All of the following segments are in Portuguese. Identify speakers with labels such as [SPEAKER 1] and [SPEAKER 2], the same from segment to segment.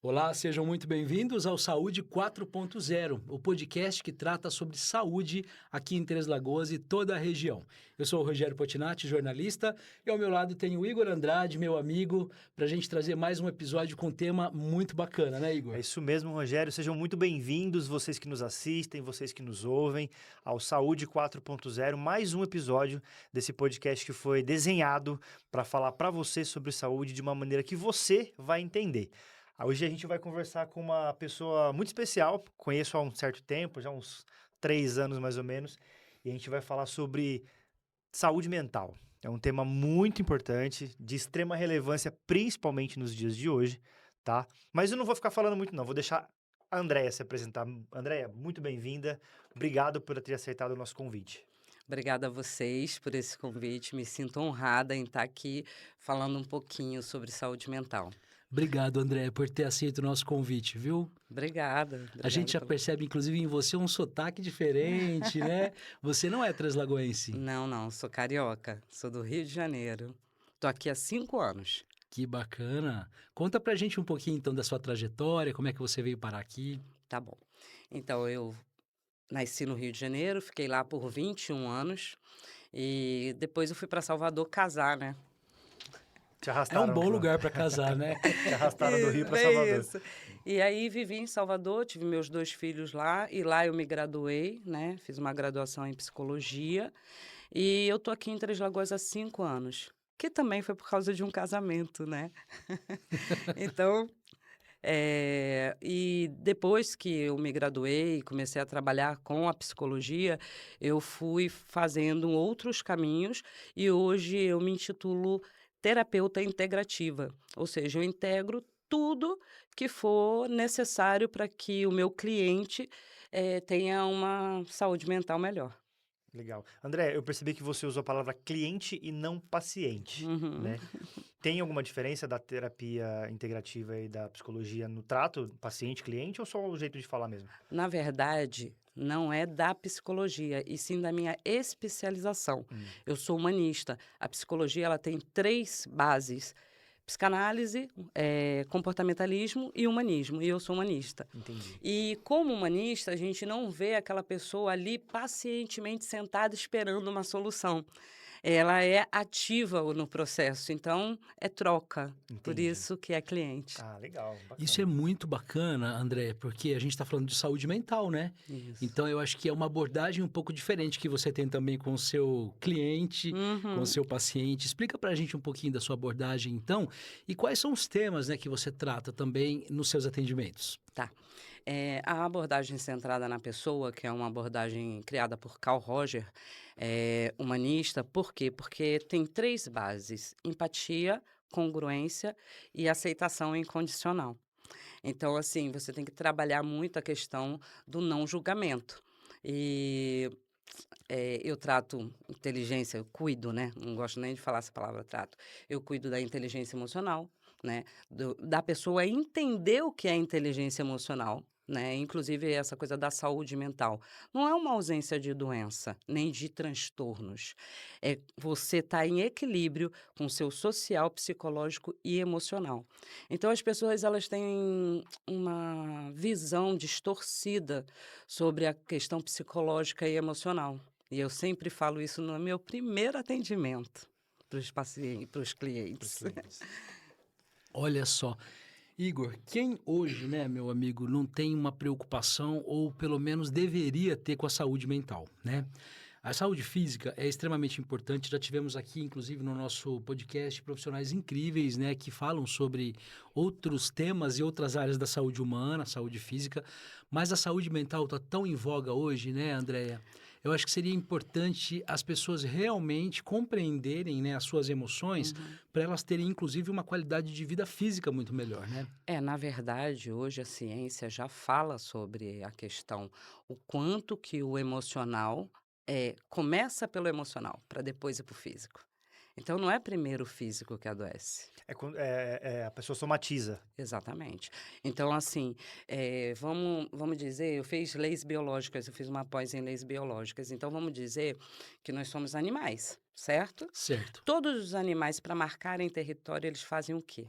[SPEAKER 1] Olá, sejam muito bem-vindos ao Saúde 4.0, o podcast que trata sobre saúde aqui em Três Lagoas e toda a região. Eu sou o Rogério Potinatti, jornalista, e ao meu lado tenho o Igor Andrade, meu amigo, para a gente trazer mais um episódio com um tema muito bacana, né,
[SPEAKER 2] É
[SPEAKER 1] Igor?
[SPEAKER 2] isso mesmo, Rogério. Sejam muito bem-vindos, vocês que nos assistem, vocês que nos ouvem, ao Saúde 4.0, mais um episódio desse podcast que foi desenhado para falar para você sobre saúde de uma maneira que você vai entender. Hoje a gente vai conversar com uma pessoa muito especial, conheço há um certo tempo, já uns 3 anos mais ou menos, e a gente vai falar sobre saúde mental. É um tema muito importante, de extrema relevância, principalmente nos dias de hoje, tá? Mas eu não vou ficar falando muito, não. Vou deixar a Andréia se apresentar. Andréia, muito bem-vinda. Obrigado por ter aceitado o nosso convite.
[SPEAKER 3] Obrigada a vocês por esse convite. Me sinto honrada em estar aqui falando um pouquinho sobre saúde mental.
[SPEAKER 1] Obrigado, André, por ter aceito o nosso convite, viu?
[SPEAKER 3] Obrigada,
[SPEAKER 1] A gente
[SPEAKER 3] obrigada
[SPEAKER 1] já
[SPEAKER 3] pelo.
[SPEAKER 1] percebe, inclusive, em você um sotaque diferente, né? Você não é treslagoense.
[SPEAKER 3] Não, não, sou carioca, sou do Rio de Janeiro. Tô aqui há 5 anos.
[SPEAKER 1] Que bacana. Conta pra gente um pouquinho, então, da sua trajetória, como é que você veio parar aqui.
[SPEAKER 3] Tá bom. Então, eu nasci no Rio de Janeiro, fiquei lá por 21 anos e depois eu fui para Salvador casar, né?
[SPEAKER 2] Te
[SPEAKER 1] É um
[SPEAKER 2] arrastaram,
[SPEAKER 1] bom lugar para casar, né?
[SPEAKER 2] te arrastaram do Rio para
[SPEAKER 3] Bem
[SPEAKER 2] Salvador.
[SPEAKER 3] isso. E aí vivi em Salvador, tive meus 2 filhos lá, e lá eu me graduei, né, fiz uma graduação em psicologia, e eu tô aqui em Três Lagoas há 5 anos, que também foi por causa de um casamento, né. Então, e depois que eu me graduei e comecei a trabalhar com a psicologia, eu fui fazendo outros caminhos e hoje eu me intitulo terapeuta integrativa, ou seja, eu integro tudo que for necessário para que o meu cliente, tenha uma saúde mental melhor.
[SPEAKER 2] Legal. André, eu percebi que você usou a palavra cliente e não paciente,
[SPEAKER 3] Uhum.
[SPEAKER 2] né? Tem alguma diferença da terapia integrativa e da psicologia no trato paciente-cliente ou só o jeito de falar mesmo?
[SPEAKER 3] Na verdade, não é da psicologia, e sim da minha especialização.
[SPEAKER 2] Hum,
[SPEAKER 3] Eu sou humanista. A psicologia ela tem 3 bases: psicanálise, comportamentalismo e humanismo, e eu sou humanista.
[SPEAKER 2] entendi.
[SPEAKER 3] E como humanista, a gente não vê aquela pessoa ali pacientemente sentada esperando uma solução. Ela é ativa no processo, então é troca, por
[SPEAKER 2] Entendi.
[SPEAKER 3] isso que é cliente.
[SPEAKER 2] Ah, legal,
[SPEAKER 1] Isso é
[SPEAKER 2] bacana.
[SPEAKER 1] muito bacana, André, porque a gente está falando de saúde mental, né?
[SPEAKER 3] Isso.
[SPEAKER 1] Então, eu acho que é uma abordagem um pouco diferente que você tem também com o seu cliente, com o
[SPEAKER 3] Uhum.
[SPEAKER 1] seu paciente. Explica para a gente um pouquinho da sua abordagem, então, e quais são os temas, né, que você trata também nos seus atendimentos.
[SPEAKER 3] Tá. A abordagem centrada na pessoa, que é uma abordagem criada por Carl Roger, humanista, por quê? Porque tem 3 bases: empatia, congruência e aceitação incondicional. Então, assim, você tem que trabalhar muito a questão do não julgamento. E, eu trato inteligência, eu cuido, né, não gosto nem de falar essa palavra trato. Eu cuido da inteligência emocional, né, da pessoa entender o que é inteligência emocional, né, inclusive essa coisa da saúde mental. Não é uma ausência de doença, nem de transtornos. É você estar em equilíbrio com o seu social, psicológico e emocional. Então as pessoas elas têm uma visão distorcida sobre a questão psicológica e emocional. E eu sempre falo isso no meu primeiro atendimento para os pacientes, para os
[SPEAKER 2] Para os
[SPEAKER 3] clientes.
[SPEAKER 2] clientes.
[SPEAKER 1] Olha só, Igor, quem hoje, né, meu amigo, não tem uma preocupação ou pelo menos deveria ter com a saúde mental, né? A saúde física é extremamente importante. Já tivemos aqui, inclusive, no nosso podcast, profissionais incríveis, né, que falam sobre outros temas e outras áreas da saúde humana, saúde física, mas a saúde mental está tão em voga hoje, né, Andréia? Eu acho que seria importante as pessoas realmente compreenderem, né, as suas emoções
[SPEAKER 3] Uhum.
[SPEAKER 1] para elas terem, inclusive, uma qualidade de vida física muito melhor, né?
[SPEAKER 3] Na verdade, hoje a ciência já fala sobre a questão, o quanto que o emocional começa pelo emocional, para depois ir para o físico. Então não é primeiro o físico que adoece.
[SPEAKER 2] A pessoa somatiza.
[SPEAKER 3] Exatamente. Então, assim, vamos dizer, eu fiz leis biológicas, eu fiz uma pós em leis biológicas, então vamos dizer que nós somos animais, certo?
[SPEAKER 1] Certo.
[SPEAKER 3] Todos os animais, para marcarem território, eles fazem o quê?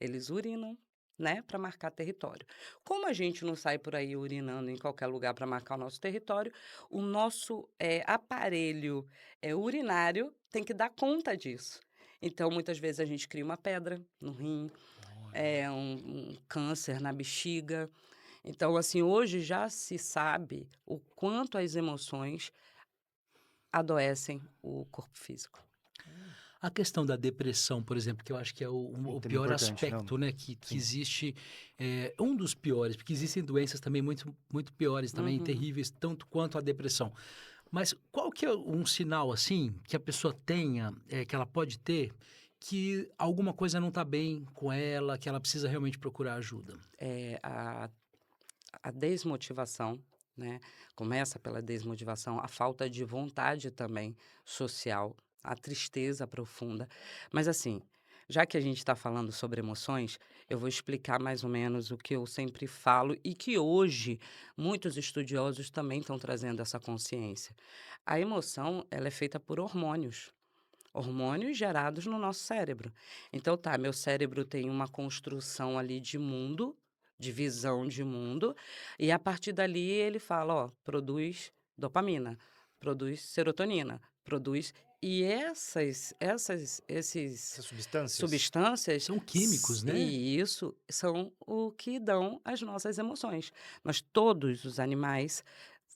[SPEAKER 3] Eles urinam. né, para marcar território. Como a gente não sai por aí urinando em qualquer lugar para marcar o nosso território, o nosso aparelho urinário tem que dar conta disso. Então, muitas vezes a gente cria uma pedra no rim,
[SPEAKER 1] Olha.
[SPEAKER 3] um câncer na bexiga. Então, assim, hoje já se sabe o quanto as emoções adoecem o corpo físico.
[SPEAKER 1] A questão da depressão, por exemplo, que eu acho que é o
[SPEAKER 2] Tema
[SPEAKER 1] pior
[SPEAKER 2] importante, não?
[SPEAKER 1] aspecto, né? Que
[SPEAKER 2] Sim.
[SPEAKER 1] existe, um dos piores, porque existem doenças também muito, muito piores, também
[SPEAKER 3] Uhum.
[SPEAKER 1] terríveis, tanto quanto a depressão. Mas qual que é um sinal, assim, que a pessoa tenha, que ela pode ter, que alguma coisa não está bem com ela, que ela precisa realmente procurar ajuda?
[SPEAKER 3] É, a desmotivação, né? Começa pela desmotivação, a falta de vontade também social, a tristeza profunda. Mas assim, já que a gente está falando sobre emoções, eu vou explicar mais ou menos o que eu sempre falo e que hoje muitos estudiosos também estão trazendo essa consciência. A emoção, ela é feita por hormônios. Hormônios gerados no nosso cérebro. Então, tá, meu cérebro tem uma construção ali de mundo, de visão de mundo, e a partir dali ele fala, ó, produz dopamina, produz serotonina, produz. E esses
[SPEAKER 2] Essas substâncias?
[SPEAKER 3] substâncias,
[SPEAKER 1] São químicos, né?
[SPEAKER 3] e isso são o que dão as nossas emoções. Nós, todos os animais,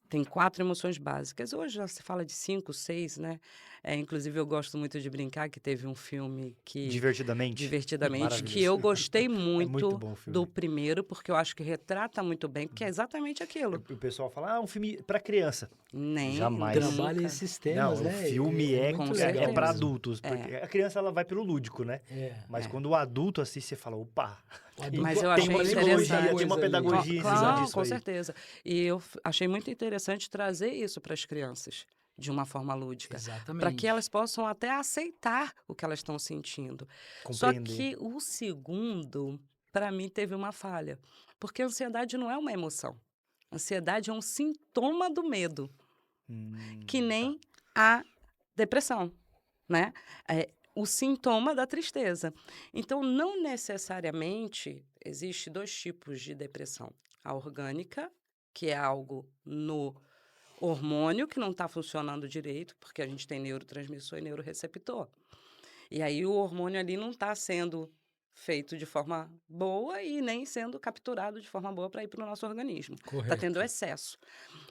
[SPEAKER 3] tem 4 emoções básicas. Hoje já se fala de 5, 6, né. Inclusive eu gosto muito de brincar que teve um filme que
[SPEAKER 2] Divertidamente?
[SPEAKER 3] Divertidamente, que
[SPEAKER 2] Maravilhoso.
[SPEAKER 3] eu gostei
[SPEAKER 2] É muito
[SPEAKER 3] muito
[SPEAKER 2] bom o
[SPEAKER 3] do
[SPEAKER 2] filme.
[SPEAKER 3] primeiro, porque eu acho que retrata muito bem, porque é exatamente aquilo.
[SPEAKER 2] O pessoal fala, um filme para criança.
[SPEAKER 3] Nem
[SPEAKER 2] Jamais.
[SPEAKER 1] Trabalha
[SPEAKER 3] nunca.
[SPEAKER 1] esses
[SPEAKER 2] Não,
[SPEAKER 1] temas,
[SPEAKER 2] o
[SPEAKER 1] né?
[SPEAKER 2] filme
[SPEAKER 1] É
[SPEAKER 2] é,
[SPEAKER 1] muito
[SPEAKER 3] Com
[SPEAKER 2] é,
[SPEAKER 1] legal
[SPEAKER 2] para
[SPEAKER 3] certeza.
[SPEAKER 1] mesmo.
[SPEAKER 2] adultos, porque
[SPEAKER 3] É,
[SPEAKER 2] a criança ela vai pelo lúdico, né?
[SPEAKER 1] É.
[SPEAKER 2] Mas
[SPEAKER 3] é.
[SPEAKER 2] quando o adulto assiste, você fala, opa,
[SPEAKER 1] O
[SPEAKER 2] tem,
[SPEAKER 3] Mas eu
[SPEAKER 2] tem
[SPEAKER 3] achei
[SPEAKER 2] uma psicologia, tem uma
[SPEAKER 3] interessante.
[SPEAKER 2] pedagogia em cima
[SPEAKER 3] Claro,
[SPEAKER 2] disso
[SPEAKER 3] com
[SPEAKER 2] aí.
[SPEAKER 3] certeza. E eu achei muito interessante trazer isso para as crianças, de uma forma lúdica, para que
[SPEAKER 1] Exatamente.
[SPEAKER 3] elas possam até aceitar o que elas estão sentindo. Só
[SPEAKER 2] Compreender.
[SPEAKER 3] que o segundo, para mim, teve uma falha, porque a ansiedade não é uma emoção. Ansiedade é um sintoma do medo, que
[SPEAKER 2] Tá.
[SPEAKER 3] nem a depressão, né? É o sintoma da tristeza. Então, não necessariamente existe 2 tipos de depressão. A orgânica, que é algo no hormônio que não está funcionando direito, porque a gente tem neurotransmissor e neuroreceptor. E aí o hormônio ali não está sendo feito de forma boa e nem sendo capturado de forma boa para ir para o nosso organismo. Está tendo
[SPEAKER 1] Correto.
[SPEAKER 3] excesso.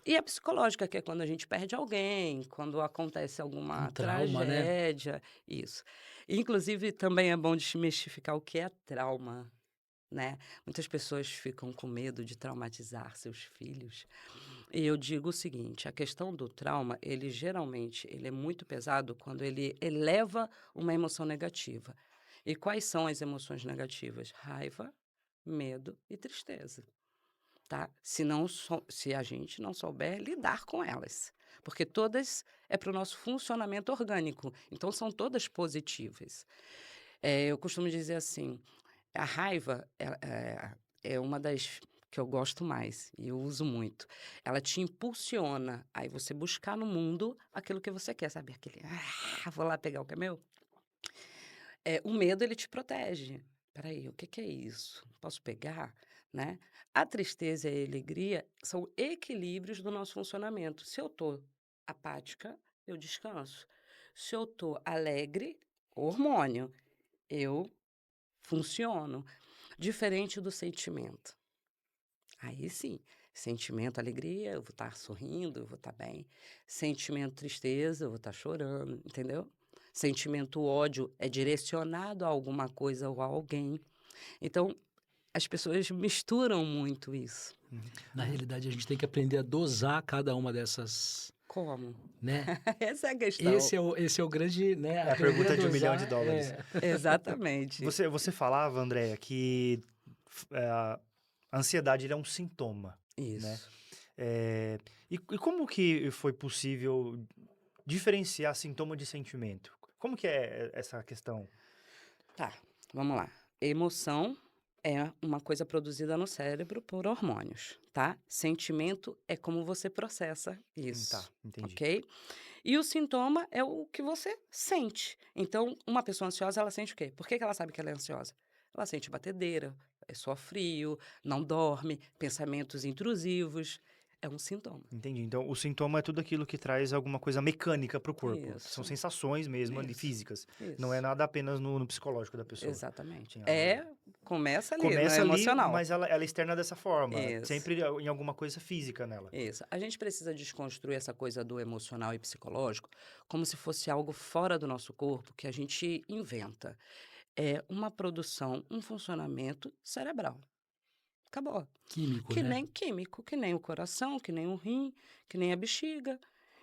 [SPEAKER 3] E a psicológica, que é quando a gente perde alguém, quando acontece
[SPEAKER 1] Um
[SPEAKER 3] alguma
[SPEAKER 1] trauma, né?
[SPEAKER 3] tragédia, isso. Inclusive, também é bom desmistificar o que é trauma, né? Muitas pessoas ficam com medo de traumatizar seus filhos. E eu digo o seguinte, a questão do trauma, ele geralmente, ele é muito pesado quando ele eleva uma emoção negativa. E quais são as emoções negativas? Raiva, medo e tristeza, tá? Se a gente não souber lidar com elas. Porque todas é para o nosso funcionamento orgânico. Então, são todas positivas. Eu costumo dizer assim, a raiva é uma das que eu gosto mais e eu uso muito. Ela te impulsiona aí você buscar no mundo aquilo que você quer, sabe? Aquele, vou lá pegar o que é meu. O medo, ele te protege. Espera o que que é isso? Posso pegar? Né? A tristeza e a alegria são equilíbrios do nosso funcionamento. Se eu estou apática, eu descanso. Se eu estou alegre, hormônio, eu funciono. Diferente do sentimento. Aí sim, sentimento, alegria, eu vou estar sorrindo, eu vou estar bem. Sentimento, tristeza, eu vou estar chorando, entendeu? Sentimento, ódio é direcionado a alguma coisa ou a alguém. Então, as pessoas misturam muito isso.
[SPEAKER 1] Na realidade, a gente tem que aprender a dosar cada uma dessas,
[SPEAKER 3] Como?
[SPEAKER 1] né?
[SPEAKER 3] Essa é a questão.
[SPEAKER 1] Esse é o grande, né?
[SPEAKER 2] É a
[SPEAKER 1] Aprender a
[SPEAKER 2] pergunta de $1 milhão.
[SPEAKER 1] dosar. É.
[SPEAKER 3] Exatamente.
[SPEAKER 2] Você falava, Andréia, que a ansiedade ele é um sintoma, né?
[SPEAKER 3] Isso.
[SPEAKER 2] E como que foi possível diferenciar sintoma de sentimento? Como que é essa questão?
[SPEAKER 3] Tá, vamos lá. Emoção é uma coisa produzida no cérebro por hormônios, tá? Sentimento é como você processa
[SPEAKER 2] Tá,
[SPEAKER 3] isso,
[SPEAKER 2] entendi.
[SPEAKER 3] ok? E o sintoma é o que você sente. Então, uma pessoa ansiosa, ela sente o quê? Por que que ela sabe que ela é ansiosa? Ela sente batedeira, é só frio, não dorme, pensamentos intrusivos. É um sintoma.
[SPEAKER 2] Entendi. Então, o sintoma é tudo aquilo que traz alguma coisa mecânica para o corpo. São
[SPEAKER 3] Isso,
[SPEAKER 2] sensações mesmo ali,
[SPEAKER 3] isso,
[SPEAKER 2] físicas. Não é
[SPEAKER 3] isso.
[SPEAKER 2] nada apenas no psicológico da pessoa.
[SPEAKER 3] Exatamente.
[SPEAKER 2] Tem algo...
[SPEAKER 3] Começa ali, no
[SPEAKER 2] Começa ali,
[SPEAKER 3] emocional.
[SPEAKER 2] mas ela externa dessa forma.
[SPEAKER 3] Isso.
[SPEAKER 2] Sempre em alguma coisa física nela.
[SPEAKER 3] Isso. A gente precisa desconstruir essa coisa do emocional e psicológico como se fosse algo fora do nosso corpo que a gente inventa. É uma produção, um funcionamento cerebral. Acabou.
[SPEAKER 1] Químico,
[SPEAKER 3] Que
[SPEAKER 1] né?
[SPEAKER 3] nem químico, que nem o coração, que nem o rim, que nem a bexiga.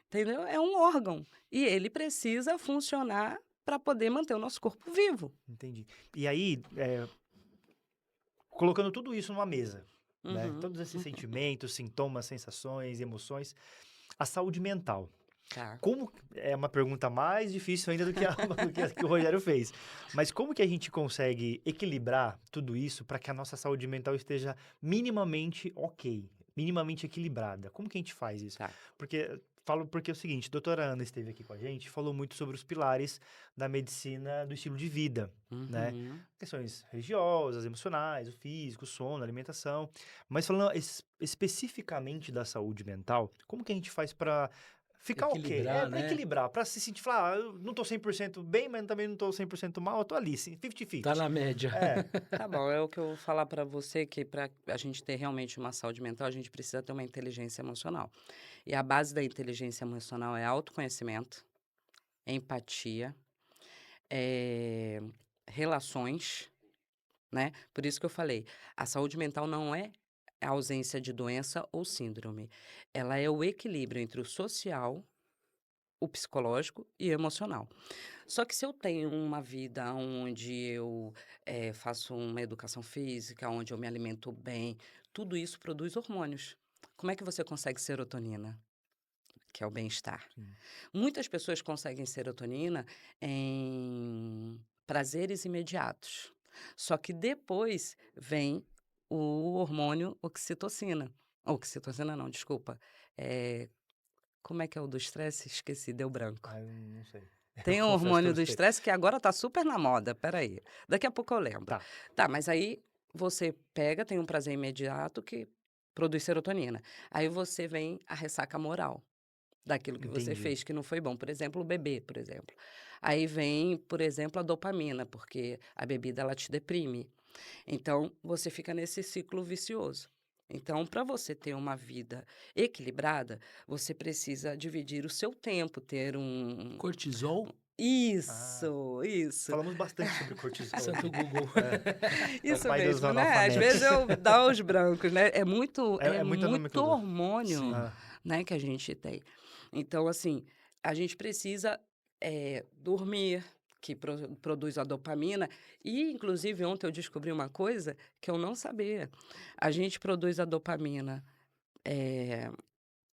[SPEAKER 3] Entendeu? É um órgão. E ele precisa funcionar para poder manter o nosso corpo vivo.
[SPEAKER 2] Entendi. E aí, colocando tudo isso numa mesa, né?
[SPEAKER 3] Uhum.
[SPEAKER 2] Todos esses sentimentos, sintomas, sensações, emoções, a saúde mental.
[SPEAKER 3] Tá.
[SPEAKER 2] Como é uma pergunta mais difícil ainda do que a que o Rogério fez. Mas como que a gente consegue equilibrar tudo isso para que a nossa saúde mental esteja minimamente ok, minimamente equilibrada? Como que a gente faz isso?
[SPEAKER 3] Tá.
[SPEAKER 2] Porque é o seguinte, a doutora Ana esteve aqui com a gente, falou muito sobre os pilares da medicina do estilo de vida, né?
[SPEAKER 3] Uhum.
[SPEAKER 2] Questões religiosas, emocionais, o físico, o sono, a alimentação. Mas falando especificamente da saúde mental, como que a gente faz para ficar ok?
[SPEAKER 1] Equilibrar,
[SPEAKER 2] Pra
[SPEAKER 1] né?
[SPEAKER 2] equilibrar, pra se sentir, falar, eu não tô 100% bem, mas também não tô 100% mal, eu tô ali, sim, 50-50.
[SPEAKER 1] Tá na média.
[SPEAKER 2] É,
[SPEAKER 3] Tá bom, é o que eu vou falar para você, que para a gente ter realmente uma saúde mental, a gente precisa ter uma inteligência emocional. E a base da inteligência emocional é autoconhecimento, empatia, eh, relações, né? Por isso que eu falei, a saúde mental não é a ausência de doença ou síndrome. Ela é o equilíbrio entre o social, o psicológico e o emocional. Só que se eu tenho uma vida onde eu faço uma educação física, onde eu me alimento bem, tudo isso produz hormônios. Como é que você consegue serotonina? Que é o bem-estar.
[SPEAKER 2] sim,
[SPEAKER 3] Muitas pessoas conseguem serotonina em prazeres imediatos. Só que depois vem o hormônio oxitocina. Oxitocina não, desculpa. É, como é que é o do estresse? Esqueci, deu branco.
[SPEAKER 2] eu não sei. Eu
[SPEAKER 3] Tem o
[SPEAKER 2] confesso que eu
[SPEAKER 3] hormônio
[SPEAKER 2] não
[SPEAKER 3] do
[SPEAKER 2] sei.
[SPEAKER 3] estresse que agora tá super na moda, peraí. Daqui a pouco eu lembro.
[SPEAKER 2] Tá,
[SPEAKER 3] Tá, mas aí você pega, tem um prazer imediato que produz serotonina. Aí você vem a ressaca moral daquilo que você
[SPEAKER 2] entendi.
[SPEAKER 3] fez que não foi bom. Por exemplo, o bebê, por exemplo. Aí vem, por exemplo, a dopamina, porque a bebida ela te deprime. Então, você fica nesse ciclo vicioso. Então, para você ter uma vida equilibrada, você precisa dividir o seu tempo, ter um.
[SPEAKER 1] Cortisol,
[SPEAKER 2] Ah,
[SPEAKER 3] Isso.
[SPEAKER 2] falamos bastante sobre cortisol
[SPEAKER 1] Santo
[SPEAKER 2] aqui.
[SPEAKER 1] Google.
[SPEAKER 2] É o
[SPEAKER 3] Isso
[SPEAKER 2] pai dos
[SPEAKER 3] mesmo, né? Às vezes
[SPEAKER 2] analfabetos.
[SPEAKER 3] eu dou os brancos, né? É muito,
[SPEAKER 2] É,
[SPEAKER 3] é
[SPEAKER 2] é muita
[SPEAKER 3] muito
[SPEAKER 2] nomenclatura.
[SPEAKER 3] hormônio,
[SPEAKER 1] Sim.
[SPEAKER 2] Ah,
[SPEAKER 3] né, que a gente tem. Então, assim, a gente precisa dormir, que produz a dopamina. E, inclusive, ontem eu descobri uma coisa que eu não sabia. A gente produz a dopamina eh,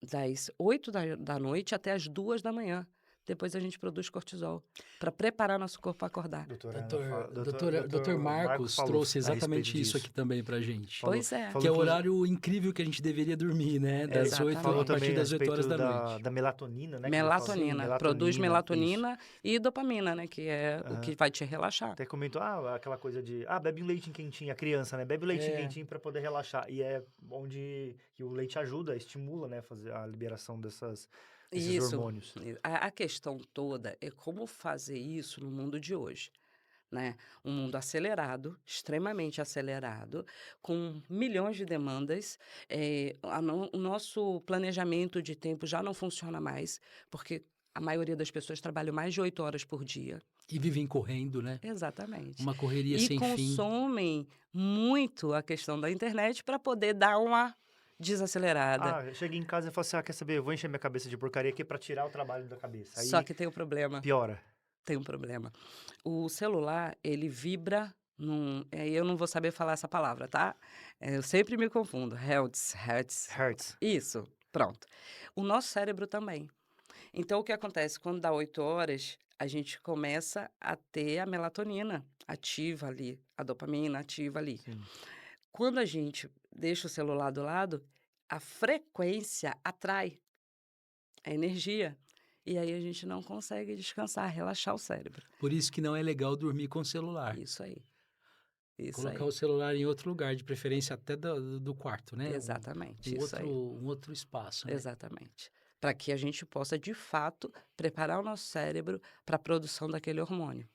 [SPEAKER 3] das 8 da noite até as 2 da manhã. Depois a gente produz cortisol para preparar nosso corpo para acordar.
[SPEAKER 2] doutora Ana fala, doutor,
[SPEAKER 1] Doutor
[SPEAKER 2] doutor Marco
[SPEAKER 1] Marcos
[SPEAKER 2] falou
[SPEAKER 1] trouxe
[SPEAKER 2] a respeito
[SPEAKER 1] exatamente isso
[SPEAKER 2] disso.
[SPEAKER 1] aqui também pra gente.
[SPEAKER 2] Falou,
[SPEAKER 3] Pois é,
[SPEAKER 1] Que é o
[SPEAKER 2] inclusive,
[SPEAKER 1] horário incrível que a gente deveria dormir, né?
[SPEAKER 2] falou
[SPEAKER 1] A partir
[SPEAKER 2] também a
[SPEAKER 1] das 8 horas
[SPEAKER 2] respeito
[SPEAKER 1] da noite.
[SPEAKER 2] da melatonina, né? Que ele fala.
[SPEAKER 1] Sim.
[SPEAKER 3] melatonina. Produz
[SPEAKER 2] Melatonina, isso.
[SPEAKER 3] melatonina e dopamina, né? Que é o
[SPEAKER 2] Aham.
[SPEAKER 3] que vai te relaxar.
[SPEAKER 2] Até comentou, aquela coisa de, bebe um leitinho quentinho, a criança, né? Bebe um leitinho
[SPEAKER 1] É,
[SPEAKER 2] quentinho para poder relaxar. E é onde que o leite ajuda, estimula, né? Fazer a liberação desses
[SPEAKER 3] Isso.
[SPEAKER 2] hormônios.
[SPEAKER 3] A questão toda é como fazer isso no mundo de hoje, né? Um mundo acelerado, extremamente acelerado, com milhões de demandas. O nosso planejamento de tempo já não funciona mais, porque a maioria das pessoas trabalha mais de 8 horas por dia.
[SPEAKER 1] e vivem correndo, né?
[SPEAKER 3] Exatamente.
[SPEAKER 1] Uma correria
[SPEAKER 3] E
[SPEAKER 1] sem fim.
[SPEAKER 3] consomem muito a questão da internet para poder dar uma desacelerada.
[SPEAKER 2] Chega em casa e fala assim, quer saber, eu vou encher minha cabeça de porcaria aqui para tirar o trabalho da cabeça.
[SPEAKER 3] Só
[SPEAKER 2] Aí
[SPEAKER 3] que tem um problema,
[SPEAKER 2] piora.
[SPEAKER 3] tem um problema. O celular, ele vibra aí eu não vou saber falar essa palavra, tá? Eu sempre me confundo. Hertz.
[SPEAKER 2] Hertz.
[SPEAKER 3] Isso, pronto. O nosso cérebro também. Então, o que acontece? Quando dá 8 horas, a gente começa a ter a melatonina ativa ali, a dopamina ativa ali.
[SPEAKER 2] Sim.
[SPEAKER 3] Quando a gente deixa o celular do lado, a frequência atrai a energia. E aí a gente não consegue descansar, relaxar o cérebro.
[SPEAKER 1] Por isso que não é legal dormir com celular.
[SPEAKER 3] Isso aí. Isso
[SPEAKER 1] Colocar
[SPEAKER 3] aí.
[SPEAKER 1] o celular em outro lugar, de preferência até do quarto, né?
[SPEAKER 3] Exatamente,
[SPEAKER 1] Um
[SPEAKER 3] isso aí.
[SPEAKER 1] um outro espaço, né?
[SPEAKER 3] Exatamente. Para que a gente possa, de fato, preparar o nosso cérebro para a produção daquele hormônio.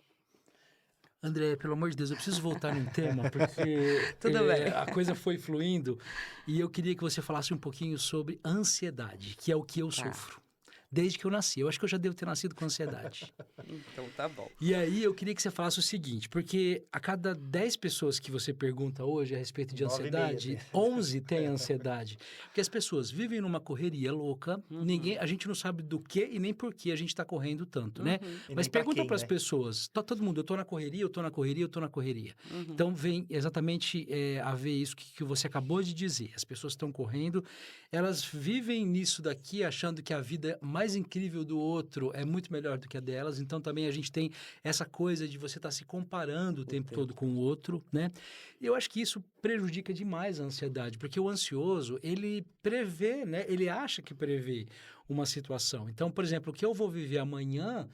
[SPEAKER 1] André, pelo amor de Deus, eu preciso voltar num tema, porque
[SPEAKER 3] Tudo bem.
[SPEAKER 1] a coisa foi fluindo e eu queria que você falasse um pouquinho sobre ansiedade, que é o que eu
[SPEAKER 3] Tá.
[SPEAKER 1] sofro. Desde que eu nasci. Eu acho que eu já devo ter nascido com ansiedade.
[SPEAKER 3] Então tá bom.
[SPEAKER 1] E aí eu queria que você falasse o seguinte, porque a cada 10 pessoas que você pergunta hoje a respeito de
[SPEAKER 2] 9,5
[SPEAKER 1] ansiedade,
[SPEAKER 2] tem.
[SPEAKER 1] 11 têm ansiedade. Porque as pessoas vivem numa correria louca,
[SPEAKER 3] Uhum.
[SPEAKER 1] a gente não sabe do que e nem por que a gente está correndo tanto, né?
[SPEAKER 3] Uhum.
[SPEAKER 2] E
[SPEAKER 1] Mas
[SPEAKER 2] nem pra
[SPEAKER 1] pergunta
[SPEAKER 2] quem,
[SPEAKER 1] para as
[SPEAKER 2] né?
[SPEAKER 1] pessoas, tá todo mundo, eu tô na correria, eu tô na correria, eu tô na correria.
[SPEAKER 3] Uhum.
[SPEAKER 1] Então vem exatamente a ver isso que você acabou de dizer. As pessoas estão correndo, elas vivem nisso daqui achando que a vida mais incrível do outro é muito melhor do que a delas, então também a gente tem essa coisa de você estar se comparando o tempo todo com o outro, né? E eu acho que isso prejudica demais a ansiedade, porque o ansioso, ele prevê, né? Ele acha que prevê uma situação. Então, por exemplo, o que eu vou viver amanhã,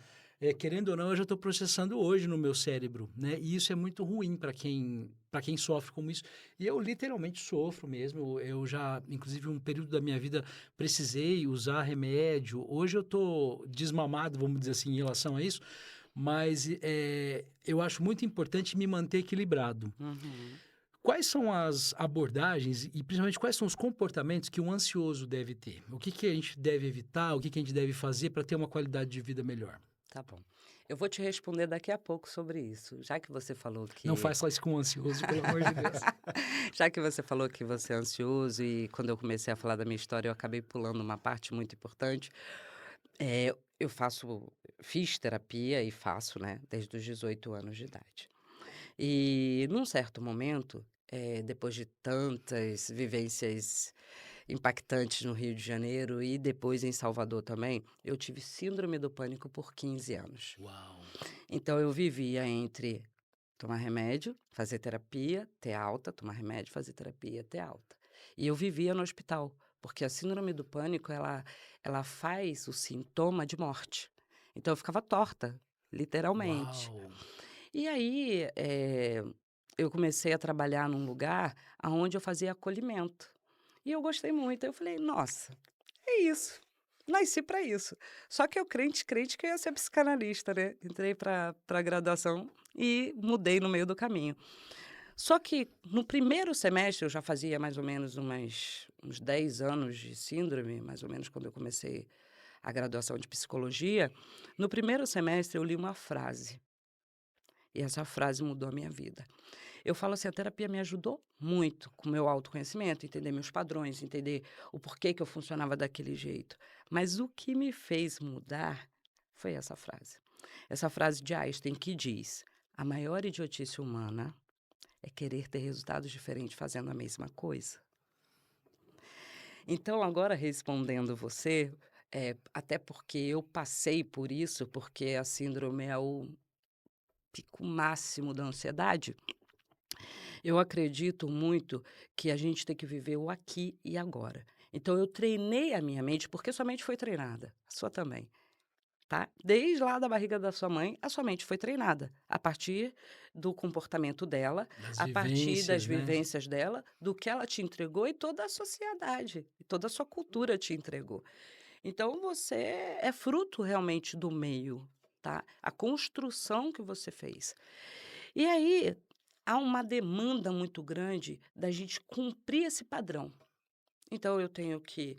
[SPEAKER 1] querendo ou não, eu já estou processando hoje no meu cérebro, né? E isso é muito ruim para quem sofre com isso. E eu literalmente sofro mesmo. Eu já, inclusive, um período da minha vida precisei usar remédio. Hoje eu estou desmamado, vamos dizer assim, em relação a isso. Mas eu acho muito importante me manter equilibrado.
[SPEAKER 3] Uhum.
[SPEAKER 1] Quais são as abordagens e, principalmente, quais são os comportamentos que um ansioso deve ter? O que a gente deve evitar, o que a gente deve fazer para ter uma qualidade de vida melhor?
[SPEAKER 3] Tá bom. Eu vou te responder daqui a pouco sobre isso. Já que você falou
[SPEAKER 1] Não
[SPEAKER 3] que
[SPEAKER 1] faça isso com o ansioso, pelo amor de Deus.
[SPEAKER 3] já que você falou que você é ansioso e quando eu comecei a falar da minha história, eu acabei pulando uma parte muito importante. Eu fiz terapia e faço, né, desde os 18 anos de idade. E num certo momento, depois de tantas vivências impactantes no Rio de Janeiro e depois em Salvador também, eu tive síndrome do pânico por 15 anos.
[SPEAKER 1] Uau!
[SPEAKER 3] Então eu vivia entre tomar remédio, fazer terapia, ter alta, tomar remédio, fazer terapia, ter alta. E eu vivia no hospital, porque a síndrome do pânico, ela faz o sintoma de morte. Então eu ficava torta, literalmente.
[SPEAKER 1] Uau!
[SPEAKER 3] E aí, eu comecei a trabalhar num lugar aonde eu fazia acolhimento. E eu gostei muito. Aí eu falei: "Nossa, é isso, nasci para isso". Só que eu crente que eu ia ser psicanalista, né. Entrei para graduação e mudei no meio do caminho. Só que no primeiro semestre, eu já fazia mais ou menos uns 10 anos de síndrome, mais ou menos quando eu comecei a graduação de psicologia. No primeiro semestre eu li uma frase, e essa frase mudou a minha vida. Eu falo assim, a terapia me ajudou muito com o meu autoconhecimento, entender meus padrões, entender o porquê que eu funcionava daquele jeito. Mas o que me fez mudar foi essa frase. Essa frase de Einstein que diz: "A maior idiotice humana é querer ter resultados diferentes fazendo a mesma coisa". Então, agora respondendo você, até porque eu passei por isso, porque a síndrome é o pico máximo da ansiedade. Eu acredito muito que a gente tem que viver o aqui e agora. Então eu treinei a minha mente, porque sua mente foi treinada, a sua também, tá? Desde lá da barriga da sua mãe, a sua mente foi treinada, a partir do comportamento dela,
[SPEAKER 1] Das
[SPEAKER 3] a partir das
[SPEAKER 1] vivências, né?
[SPEAKER 3] vivências dela, do que ela te entregou e toda a sociedade, e toda a sua cultura te entregou. Então você é fruto realmente do meio, tá? A construção que você fez. E aí, há uma demanda muito grande da gente cumprir esse padrão. Então eu tenho que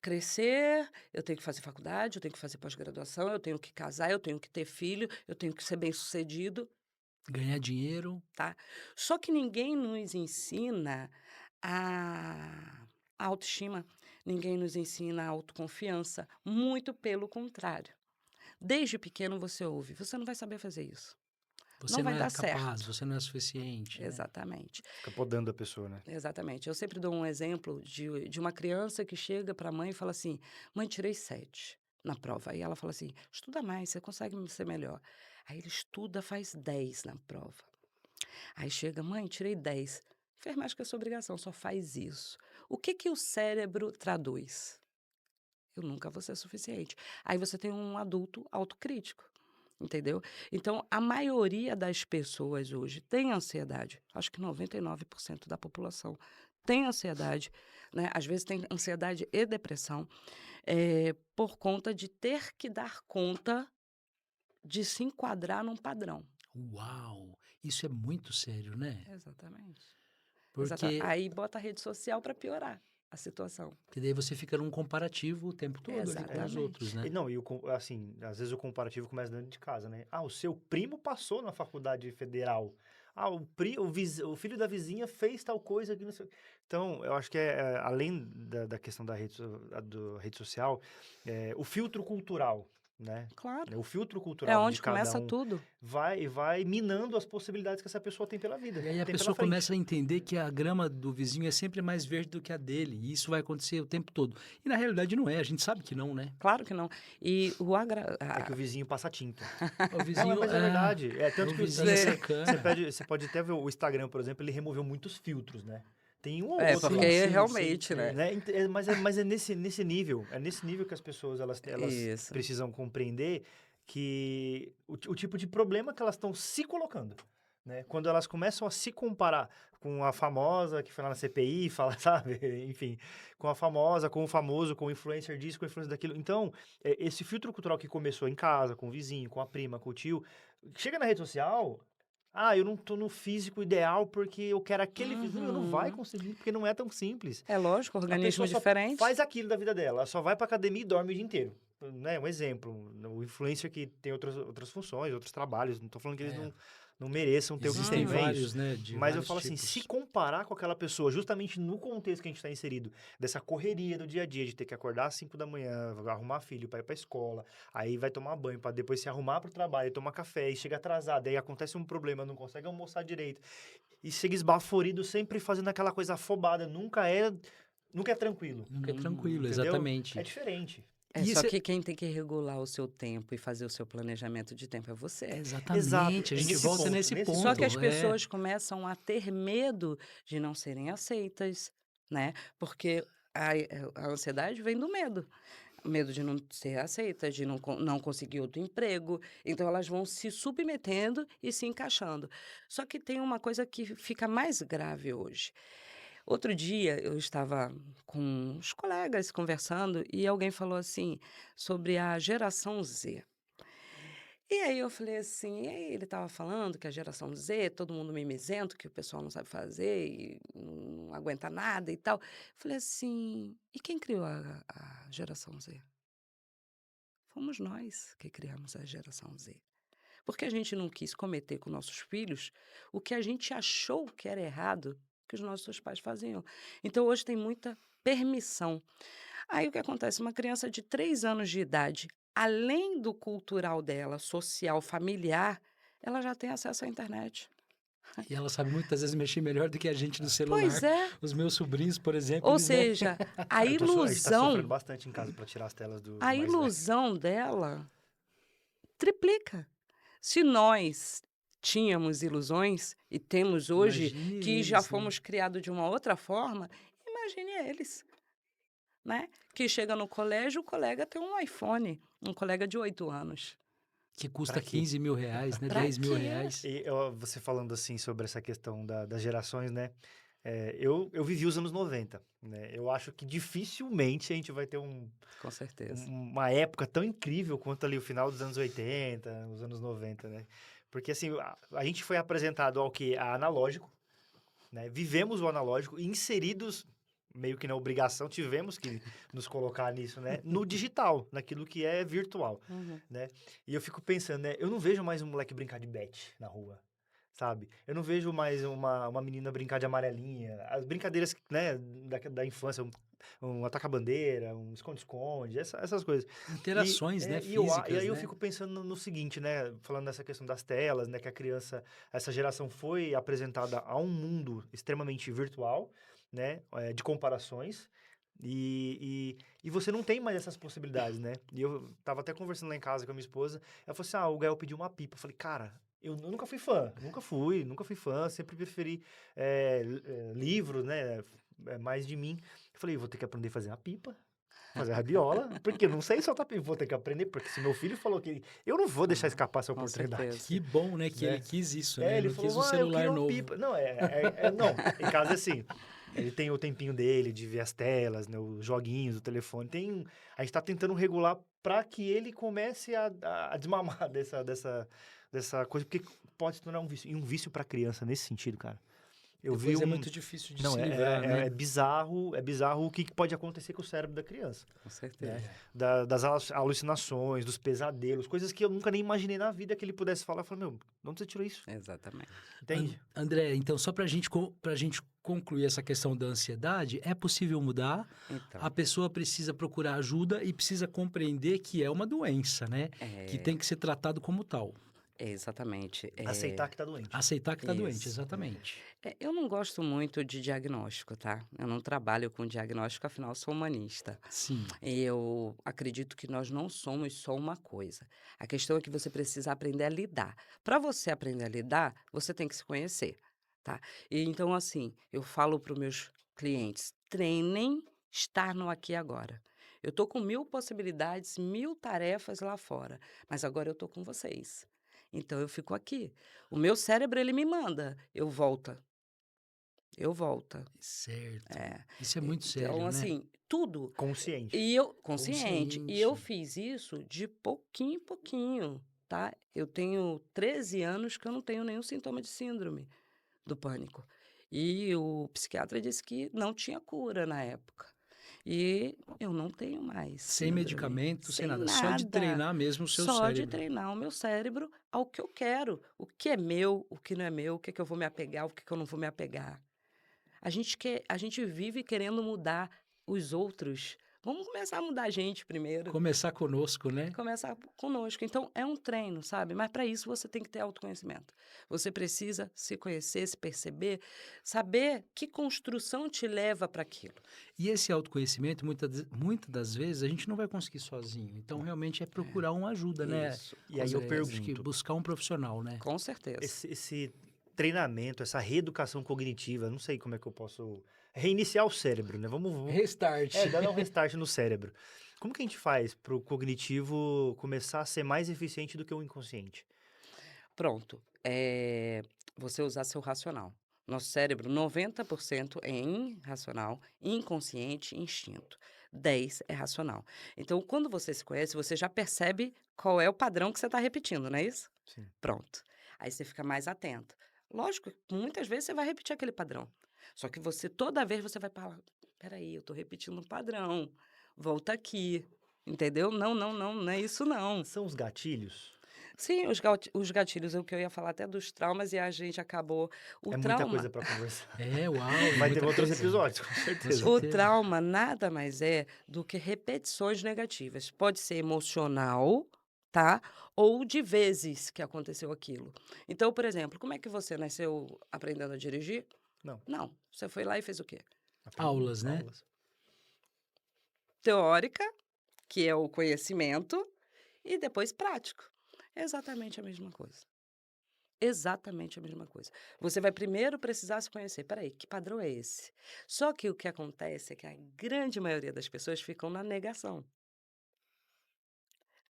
[SPEAKER 3] crescer, eu tenho que fazer faculdade, eu tenho que fazer pós-graduação, eu tenho que casar, eu tenho que ter filho, eu tenho que ser bem-sucedido,
[SPEAKER 1] Ganhar dinheiro.
[SPEAKER 3] tá? Só que ninguém nos ensina a autoestima, ninguém nos ensina a autoconfiança, muito pelo contrário. Desde pequeno você ouve: "Você não vai saber fazer isso,
[SPEAKER 1] Você
[SPEAKER 3] não
[SPEAKER 1] não
[SPEAKER 3] vai
[SPEAKER 1] é
[SPEAKER 3] dar
[SPEAKER 1] capaz,
[SPEAKER 3] certo".
[SPEAKER 1] você não é suficiente, né?
[SPEAKER 3] Exatamente.
[SPEAKER 2] Fica podando a pessoa, né?
[SPEAKER 3] Exatamente. Eu sempre dou um exemplo de uma criança que chega para a mãe e fala assim: "Mãe, tirei 7 na prova". Aí ela fala assim: "Estuda mais, você consegue ser melhor". Aí ele estuda, faz 10 na prova. Aí chega: "Mãe, tirei 10". Fez mais que a sua obrigação, só faz isso. O que que o cérebro traduz? Eu nunca vou ser suficiente. Aí você tem um adulto autocrítico. entendeu? Então, a maioria das pessoas hoje tem ansiedade. Acho que 99% da população tem ansiedade, né? Às vezes tem ansiedade e depressão, por conta de ter que dar conta de se enquadrar num padrão.
[SPEAKER 1] Uau! Isso é muito sério, né?
[SPEAKER 3] Exatamente.
[SPEAKER 1] Porque,
[SPEAKER 3] Aí bota a rede social para piorar a situação.
[SPEAKER 1] porque daí você fica num comparativo o tempo todo ali com os outros,
[SPEAKER 3] Exatamente.
[SPEAKER 1] né?
[SPEAKER 2] E não, assim, às vezes o comparativo começa dentro de casa, né? Ah, o seu primo passou na faculdade federal. Ah, o filho da vizinha fez tal coisa aqui no seu... Então, eu acho que além da questão da rede social, o filtro cultural, né?
[SPEAKER 3] Claro.
[SPEAKER 2] O filtro
[SPEAKER 3] É
[SPEAKER 2] cultural de
[SPEAKER 3] onde
[SPEAKER 2] cada
[SPEAKER 3] começa
[SPEAKER 2] um
[SPEAKER 3] tudo.
[SPEAKER 2] vai minando as possibilidades que essa pessoa tem pela vida,
[SPEAKER 1] E aí a
[SPEAKER 2] tem pela
[SPEAKER 1] pessoa
[SPEAKER 2] frente.
[SPEAKER 1] começa a entender que a grama do vizinho é sempre mais verde do que a dele. E isso vai acontecer o tempo todo. E na realidade não é, a gente sabe que não, né?
[SPEAKER 3] Claro que não. E o agra...
[SPEAKER 2] É que o vizinho passa tinta.
[SPEAKER 1] O
[SPEAKER 2] Não,
[SPEAKER 1] vizinho
[SPEAKER 2] mas é verdade. É
[SPEAKER 1] o
[SPEAKER 2] tanto que
[SPEAKER 1] vizinho é sacana.
[SPEAKER 2] você pode até ver o Instagram, por exemplo, ele removeu muitos filtros, né? Tem um ou outro
[SPEAKER 3] Porque
[SPEAKER 2] lá.
[SPEAKER 1] sim,
[SPEAKER 3] realmente,
[SPEAKER 1] sim,
[SPEAKER 3] né?
[SPEAKER 2] Né? Mas é nesse nível, que as pessoas elas
[SPEAKER 3] Isso.
[SPEAKER 2] precisam compreender que o tipo de problema que elas estão se colocando, né? Quando elas começam a se comparar com a famosa que foi lá na CPI, fala, sabe? Enfim, com a famosa, com o famoso, com o influencer disso, com o influencer daquilo. Então, esse filtro cultural que começou em casa, com o vizinho, com a prima, com o tio, chega na rede social. Ah, eu não tô no físico ideal porque eu quero aquele físico. Não vai
[SPEAKER 3] Uhum.
[SPEAKER 2] conseguir, porque não é tão simples.
[SPEAKER 3] É lógico,
[SPEAKER 2] A pessoa
[SPEAKER 3] organismo
[SPEAKER 2] só
[SPEAKER 3] diferente.
[SPEAKER 2] faz aquilo da vida dela, ela só vai pra academia e dorme o dia inteiro. Né? Um exemplo, o influencer que tem outras funções, outros trabalhos, não tô falando que eles
[SPEAKER 1] É.
[SPEAKER 2] não mereçam ter o que
[SPEAKER 1] Existem
[SPEAKER 2] tem, não é isso.
[SPEAKER 1] vários, né? De
[SPEAKER 2] Mas eu
[SPEAKER 1] vários
[SPEAKER 2] falo assim, se
[SPEAKER 1] tipos.
[SPEAKER 2] comparar com aquela pessoa, justamente no contexto que a gente está inserido, dessa correria do dia a dia, de ter que acordar às 5 da manhã, arrumar filho para ir para escola, aí vai tomar banho para depois se arrumar para o trabalho, tomar café e chega atrasado, aí acontece um problema, não consegue almoçar direito, e chega esbaforido, sempre fazendo aquela coisa afobada, nunca é tranquilo,
[SPEAKER 1] Nunca é
[SPEAKER 3] Uhum.
[SPEAKER 1] tranquilo,
[SPEAKER 2] entendeu? É
[SPEAKER 1] exatamente.
[SPEAKER 2] diferente.
[SPEAKER 3] É
[SPEAKER 1] E
[SPEAKER 3] só
[SPEAKER 1] isso
[SPEAKER 3] que quem tem que regular o seu tempo e fazer o seu planejamento de tempo é você.
[SPEAKER 2] Exato,
[SPEAKER 1] exatamente, a
[SPEAKER 2] é
[SPEAKER 1] gente
[SPEAKER 2] nesse
[SPEAKER 1] volta
[SPEAKER 2] ponto,
[SPEAKER 1] nesse
[SPEAKER 2] nesse
[SPEAKER 3] Só
[SPEAKER 1] ponto.
[SPEAKER 3] que as
[SPEAKER 2] ponto.
[SPEAKER 3] pessoas começam a ter medo de não serem aceitas, né? Porque a ansiedade vem do medo. Medo de não ser aceita, de não conseguir outro emprego. Então, elas vão se submetendo e se encaixando. Só que tem uma coisa que fica mais grave hoje. Outro dia, eu estava com os colegas conversando e alguém falou assim sobre a geração Z. E aí eu falei assim, e aí ele estava falando que a geração Z, todo mundo mimizento, que o pessoal não sabe fazer e não aguenta nada e tal. Falei assim, e quem criou a geração Z? Fomos nós que criamos a geração Z. Porque a gente não quis cometer com nossos filhos o que a gente achou que era errado que os nossos pais faziam. Então hoje tem muita permissão. Aí o que acontece? Uma criança de 3 anos de idade, além do cultural dela, social, familiar, ela já tem acesso à internet.
[SPEAKER 1] E ela sabe muitas vezes mexer melhor do que a gente no
[SPEAKER 3] Pois
[SPEAKER 1] celular.
[SPEAKER 3] é.
[SPEAKER 1] Os meus sobrinhos, por exemplo,
[SPEAKER 3] Ou
[SPEAKER 1] eles, né?
[SPEAKER 3] seja, a
[SPEAKER 2] A gente tá sofrendo
[SPEAKER 3] ilusão,
[SPEAKER 2] bastante em casa para tirar as telas dos
[SPEAKER 3] a
[SPEAKER 2] mais velhos.
[SPEAKER 3] ilusão dela triplica. Se nós tínhamos ilusões e temos hoje,
[SPEAKER 1] Imagine
[SPEAKER 3] que já
[SPEAKER 1] eles, né?
[SPEAKER 3] fomos criados de uma outra forma, imagine eles, né? Que chega no colégio, o colega tem um iPhone, um colega de 8 anos.
[SPEAKER 1] Que custa
[SPEAKER 2] Pra quê?
[SPEAKER 1] 15 mil reais, né?
[SPEAKER 3] Pra
[SPEAKER 1] 10 mil
[SPEAKER 3] quê?
[SPEAKER 1] reais.
[SPEAKER 2] E você falando assim sobre essa questão das gerações, né? Eu vivi os anos 90, né? Eu acho que dificilmente a gente vai ter
[SPEAKER 3] Com certeza.
[SPEAKER 2] uma época tão incrível quanto ali o final dos anos 80, os anos 90, né? Porque assim, a gente foi apresentado ao que? A analógico, né? Vivemos o analógico, inseridos meio que na obrigação, tivemos que nos colocar nisso, né? No digital, naquilo que é virtual,
[SPEAKER 3] Uhum.
[SPEAKER 2] né? E eu fico pensando, né? Eu não vejo mais um moleque brincar de bete na rua, sabe? Eu não vejo mais uma menina brincar de amarelinha. As brincadeiras, né, da infância, um ataca-bandeira, um esconde-esconde, essas coisas.
[SPEAKER 1] Interações, né?
[SPEAKER 2] E
[SPEAKER 1] Físicas,
[SPEAKER 2] aí eu
[SPEAKER 1] né?
[SPEAKER 2] fico pensando no seguinte, né? Falando dessa questão das telas, né? Que a criança, essa geração foi apresentada a um mundo extremamente virtual, né? De comparações. E você não tem mais essas possibilidades, né? E eu tava até conversando lá em casa com a minha esposa. Ela falou assim: o Gael pediu uma pipa. Eu falei, cara, eu nunca fui fã. Nunca fui fã. Sempre preferi livros, né? Mais de mim. Eu falei, vou ter que aprender a fazer uma pipa. fazer rabiola, porque eu não sei soltar pipa, vou ter que aprender, porque se meu filho falou que... Eu não vou deixar escapar essa
[SPEAKER 3] Com
[SPEAKER 2] oportunidade.
[SPEAKER 3] certeza.
[SPEAKER 1] Que bom, né, que ele
[SPEAKER 2] Né?
[SPEAKER 1] quis isso,
[SPEAKER 2] É,
[SPEAKER 1] né?
[SPEAKER 2] ele
[SPEAKER 1] Não quis
[SPEAKER 2] falou,
[SPEAKER 1] um
[SPEAKER 2] ah, eu queria
[SPEAKER 1] celular
[SPEAKER 2] uma
[SPEAKER 1] novo.
[SPEAKER 2] pipa. Não, não, em casa é assim, ele tem o tempinho dele de ver as telas, né, os joguinhos do telefone, a gente tá tentando regular para que ele comece a desmamar dessa coisa, porque pode se tornar um vício, e um vício para criança nesse sentido, cara. Eu vi
[SPEAKER 1] Depois é muito difícil de
[SPEAKER 2] Não,
[SPEAKER 1] se livrar, né?
[SPEAKER 2] é bizarro o que pode acontecer com o cérebro da criança.
[SPEAKER 3] Com certeza.
[SPEAKER 2] Né? Das alucinações, dos pesadelos, coisas que eu nunca nem imaginei na vida que ele pudesse falar. Eu falei, meu, de onde você tirou isso?
[SPEAKER 3] Exatamente.
[SPEAKER 2] Entende?
[SPEAKER 1] André, então só pra gente concluir essa questão da ansiedade, é possível mudar?
[SPEAKER 3] Então,
[SPEAKER 1] A pessoa precisa procurar ajuda e precisa compreender que é uma doença, né? Que tem que ser tratado como tal.
[SPEAKER 3] exatamente.
[SPEAKER 2] Aceitar que tá doente.
[SPEAKER 1] Aceitar que está doente,
[SPEAKER 3] Isso.
[SPEAKER 1] exatamente.
[SPEAKER 3] Eu não gosto muito de diagnóstico, tá? Eu não trabalho com diagnóstico, afinal, eu sou humanista.
[SPEAKER 1] Sim.
[SPEAKER 3] E eu acredito que nós não somos só uma coisa. A questão é que você precisa aprender a lidar. Para você aprender a lidar, você tem que se conhecer, tá? E então, assim, eu falo para os meus clientes: treinem estar no aqui e agora. Eu tô com 1000 possibilidades, 1000 tarefas lá fora, mas agora eu tô com vocês. Então eu fico aqui. O meu cérebro, ele me manda, eu volto. Eu volto.
[SPEAKER 1] Certo.
[SPEAKER 3] É.
[SPEAKER 1] Isso é muito sério,
[SPEAKER 3] Então,
[SPEAKER 1] né?
[SPEAKER 3] assim, tudo.
[SPEAKER 2] Consciente.
[SPEAKER 3] E eu consciente. E eu
[SPEAKER 1] Consciente.
[SPEAKER 3] fiz isso de pouquinho em pouquinho, tá? Eu tenho 13 anos que eu não tenho nenhum sintoma de síndrome do pânico. E o psiquiatra disse que não tinha cura na época. E eu não tenho mais
[SPEAKER 1] Sem
[SPEAKER 3] síndrome.
[SPEAKER 1] medicamento, sem
[SPEAKER 3] Sem
[SPEAKER 1] nada. Só de
[SPEAKER 3] nada.
[SPEAKER 1] treinar mesmo o seu
[SPEAKER 3] Só de
[SPEAKER 1] cérebro.
[SPEAKER 3] treinar o meu cérebro ao que eu quero. O que é meu, o que não é meu, o que é que eu vou me apegar, o que é que eu não vou me apegar. A gente vive querendo mudar os outros. Vamos começar a mudar a gente primeiro.
[SPEAKER 1] Começar conosco, né?
[SPEAKER 3] Começar conosco. Então, é um treino, sabe? Mas para isso você tem que ter autoconhecimento. Você precisa se conhecer, se perceber, saber que construção te leva para aquilo.
[SPEAKER 1] E esse autoconhecimento, muitas das vezes, a gente não vai conseguir sozinho. Então, realmente é procurar uma ajuda, né?
[SPEAKER 3] Isso.
[SPEAKER 2] E aí eu
[SPEAKER 1] André? Acho que
[SPEAKER 2] pergunto,
[SPEAKER 1] buscar um profissional, né?
[SPEAKER 3] Com certeza.
[SPEAKER 2] esse treinamento, essa reeducação cognitiva, não sei como é que eu posso reiniciar o cérebro, né? Vamos
[SPEAKER 1] Restart.
[SPEAKER 2] dar um restart no cérebro. Como que a gente faz para o cognitivo começar a ser mais eficiente do que o inconsciente?
[SPEAKER 3] Pronto. Você usar seu racional. Nosso cérebro, 90% é irracional, inconsciente e instinto. 10 é racional. Então, quando você se conhece, você já percebe qual é o padrão que você está repetindo, não é isso?
[SPEAKER 2] Sim.
[SPEAKER 3] Pronto. Aí você fica mais atento. Lógico, muitas vezes você vai repetir aquele padrão. Só que toda vez você vai falar, peraí, eu tô repetindo um padrão. Volta aqui. Entendeu? Não, não, não, não é isso não.
[SPEAKER 2] São os gatilhos?
[SPEAKER 3] Sim, os gatilhos, é o que eu ia falar até dos traumas e a gente acabou. O
[SPEAKER 2] É muita
[SPEAKER 3] trauma,
[SPEAKER 2] coisa para conversar.
[SPEAKER 1] É, uau.
[SPEAKER 2] Vai
[SPEAKER 1] muita
[SPEAKER 2] ter outros
[SPEAKER 1] coisa.
[SPEAKER 2] episódios, com certeza.
[SPEAKER 1] Com
[SPEAKER 3] o
[SPEAKER 1] certeza.
[SPEAKER 3] trauma nada mais é do que repetições negativas. Pode ser emocional, tá? Ou de vezes que aconteceu aquilo. Então, por exemplo, como é que você nasceu aprendendo a dirigir?
[SPEAKER 2] Não.
[SPEAKER 3] Não. Você foi lá e fez o quê?
[SPEAKER 1] Aulas, né?
[SPEAKER 3] Teórica, que é o conhecimento, e depois prático. É exatamente a mesma coisa. Exatamente a mesma coisa. Você vai primeiro precisar se conhecer. Peraí, que padrão é esse? Só que o que acontece é que a grande maioria das pessoas ficam na negação.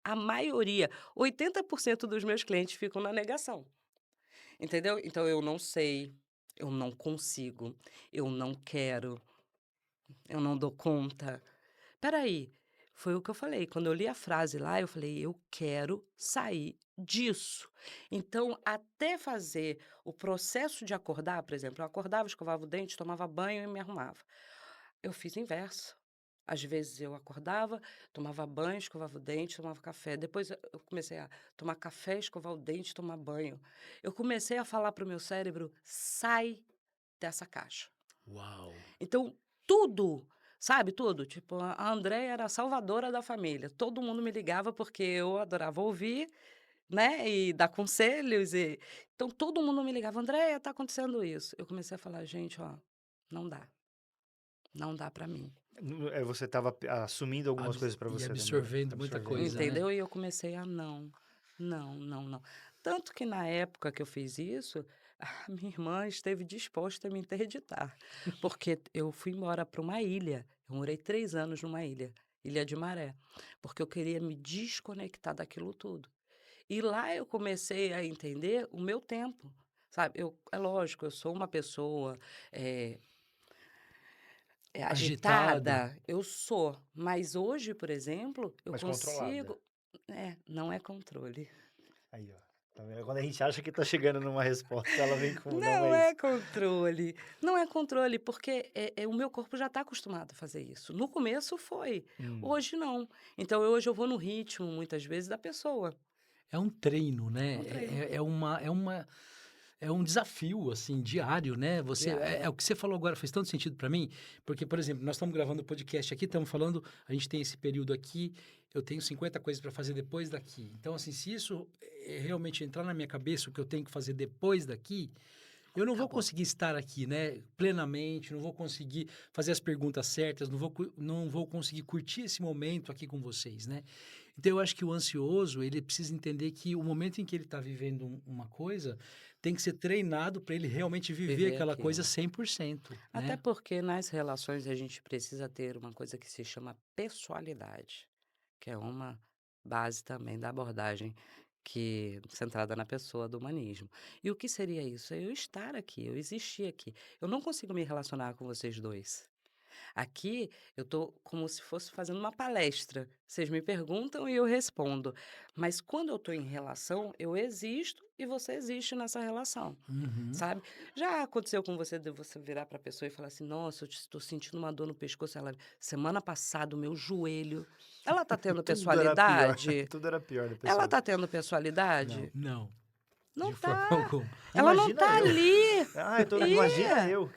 [SPEAKER 3] A maioria, 80% dos meus clientes ficam na negação. Entendeu? Então eu não sei, eu não consigo, eu não quero, eu não dou conta. Peraí, foi o que eu falei. Quando eu li a frase lá, eu falei, eu quero sair disso. Então, até fazer o processo de acordar, por exemplo, eu acordava, escovava o dente, tomava banho e me arrumava. Eu fiz o inverso. Às vezes eu acordava, tomava banho, escovava o dente, tomava café. Depois eu comecei a tomar café, escovar o dente, tomar banho. Eu comecei a falar para o meu cérebro, sai dessa caixa.
[SPEAKER 1] Uau.
[SPEAKER 3] Então, tudo, sabe, tudo. Tipo, a Andréia era a salvadora da família. Todo mundo me ligava porque eu adorava ouvir, né, e dar conselhos. Então, todo mundo me ligava, Andréia, tá acontecendo isso. Eu comecei a falar, gente, ó, não dá. Não dá pra mim.
[SPEAKER 2] Você estava assumindo algumas coisas para
[SPEAKER 1] E
[SPEAKER 2] você também.
[SPEAKER 1] absorvendo muita coisa, né?
[SPEAKER 3] Entendeu? E eu comecei a não, não, não, não. Tanto que na época que eu fiz isso, a minha irmã esteve disposta a me interditar, porque eu fui embora para uma ilha. Eu morei 3 anos numa ilha, Ilha de Maré, porque eu queria me desconectar daquilo tudo. E lá eu comecei a entender o meu tempo, sabe. É lógico, eu sou uma pessoa, eh
[SPEAKER 1] Agitada.
[SPEAKER 3] agitada, eu sou, mas hoje, por exemplo, eu
[SPEAKER 2] Mas controlada.
[SPEAKER 3] consigo não é controle.
[SPEAKER 2] Aí, ó. Tá vendo? Quando a gente acha que tá chegando numa resposta, ela vem com não
[SPEAKER 3] Não
[SPEAKER 2] é
[SPEAKER 3] é
[SPEAKER 2] isso.
[SPEAKER 3] controle, não é controle, porque, o meu corpo já está acostumado a fazer isso. No começo foi,
[SPEAKER 2] Hum,
[SPEAKER 3] hoje não. Então hoje eu vou no ritmo, muitas vezes, da pessoa.
[SPEAKER 1] É um treino,
[SPEAKER 3] É
[SPEAKER 1] né?
[SPEAKER 3] um treino
[SPEAKER 1] É um desafio, assim, diário, né?
[SPEAKER 3] diário.
[SPEAKER 1] É o que você falou agora, fez tanto sentido para mim, porque, por exemplo, nós estamos gravando o podcast aqui, estamos falando, a gente tem esse período aqui, eu tenho 50 coisas para fazer depois daqui. Então, assim, se isso realmente entrar na minha cabeça, o que eu tenho que fazer depois daqui, eu não vou
[SPEAKER 3] Acabou.
[SPEAKER 1] conseguir estar aqui, né, plenamente, não vou conseguir fazer as perguntas certas, não vou conseguir curtir esse momento aqui com vocês, né? Então, eu acho que o ansioso, ele precisa entender que o momento em que ele está vivendo uma coisa tem que ser treinado para ele realmente viver
[SPEAKER 3] Viver
[SPEAKER 1] aquela coisa
[SPEAKER 3] aquilo.
[SPEAKER 1] 100%,
[SPEAKER 3] Até
[SPEAKER 1] né?
[SPEAKER 3] porque nas relações a gente precisa ter uma coisa que se chama pessoalidade, que é uma base também da abordagem centrada na pessoa do humanismo. E o que seria isso? É eu estar aqui, eu existir aqui. Eu não consigo me relacionar com vocês dois. Aqui eu estou como se fosse fazendo uma palestra. Vocês me perguntam e eu respondo. Mas quando eu estou em relação, eu existo e você existe nessa relação,
[SPEAKER 1] Uhum.
[SPEAKER 3] sabe? Já aconteceu com você de você virar para a pessoa e falar assim: Nossa, eu estou sentindo uma dor no pescoço. Ela, semana passada, o meu joelho. Ela está tendo
[SPEAKER 2] tudo era pior.
[SPEAKER 3] pessoalidade?
[SPEAKER 2] Tudo era pior da
[SPEAKER 3] Ela
[SPEAKER 2] pessoa.
[SPEAKER 3] está tendo
[SPEAKER 2] Não.
[SPEAKER 3] pessoalidade?
[SPEAKER 1] Não,
[SPEAKER 3] Não
[SPEAKER 1] de forma
[SPEAKER 3] tá.
[SPEAKER 1] alguma.
[SPEAKER 3] Ela não
[SPEAKER 2] Imagina
[SPEAKER 3] tá
[SPEAKER 2] eu.
[SPEAKER 3] ali.
[SPEAKER 2] Imagina
[SPEAKER 3] Ih,
[SPEAKER 2] eu.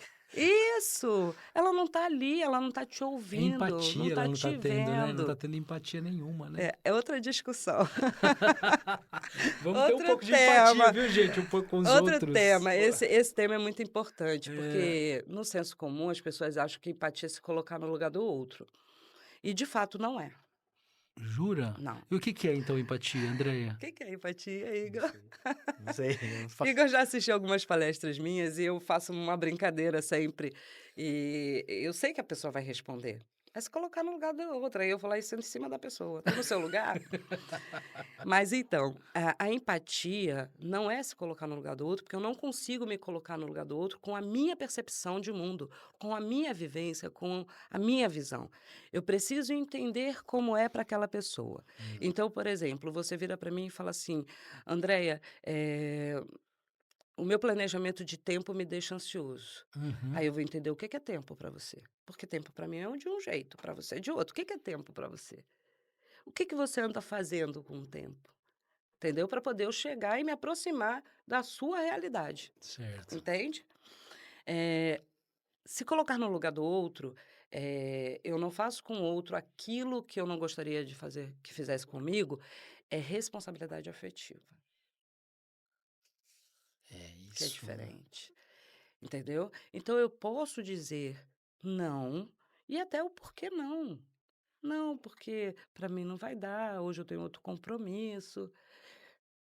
[SPEAKER 3] isso! Ela não tá ali, ela não tá te
[SPEAKER 1] É
[SPEAKER 3] ouvindo, não
[SPEAKER 1] empatia, ela
[SPEAKER 3] tá
[SPEAKER 1] não tá
[SPEAKER 3] te
[SPEAKER 1] tendo, né? Não tá
[SPEAKER 3] vendo.
[SPEAKER 1] tendo empatia nenhuma, né?
[SPEAKER 3] É outra discussão.
[SPEAKER 1] Vamos ter um
[SPEAKER 3] Outro
[SPEAKER 1] pouco de empatia,
[SPEAKER 3] tema,
[SPEAKER 1] viu, gente? Um pouco com os
[SPEAKER 3] outro
[SPEAKER 1] outros.
[SPEAKER 3] tema. Esse tema é muito importante,
[SPEAKER 1] É,
[SPEAKER 3] porque no senso comum as pessoas acham que empatia é se colocar no lugar do outro. E de fato não é.
[SPEAKER 1] jura?
[SPEAKER 3] Não.
[SPEAKER 1] E o que que é, então, empatia,
[SPEAKER 3] O
[SPEAKER 1] Andréia?
[SPEAKER 3] que que é empatia,
[SPEAKER 2] Não
[SPEAKER 3] Igor?
[SPEAKER 2] sei. Não sei. Não
[SPEAKER 3] Igor já assistiu algumas palestras minhas e eu faço uma brincadeira sempre. E eu sei que a pessoa vai responder. É se colocar no lugar da outra. Aí eu vou lá e sento em cima da pessoa. Tá no seu lugar? Mas então, a empatia não é se colocar no lugar do outro, porque eu não consigo me colocar no lugar do outro com a minha percepção de mundo, com a minha vivência, com a minha visão. Eu preciso entender como é para aquela pessoa.
[SPEAKER 2] Hum.
[SPEAKER 3] Então, por exemplo, você vira para mim e fala assim: Andréia, o meu planejamento de tempo me deixa ansioso.
[SPEAKER 1] Uhum.
[SPEAKER 3] Aí eu vou entender o que que é tempo para você. Porque tempo para mim é de um jeito, para você é de outro. O que que é tempo para você? O que que você anda fazendo com o tempo? Entendeu? Para poder eu chegar e me aproximar da sua realidade,
[SPEAKER 1] Certo.
[SPEAKER 3] entende? Eh, Se colocar no lugar do outro, eu não faço com o outro aquilo que eu não gostaria de fazer que fizesse comigo, é responsabilidade afetiva,
[SPEAKER 1] É
[SPEAKER 3] que é
[SPEAKER 1] isso, né?
[SPEAKER 3] diferente, entendeu? Então eu posso dizer não e até o porquê não. Não, porque para mim não vai dar, hoje eu tenho outro compromisso,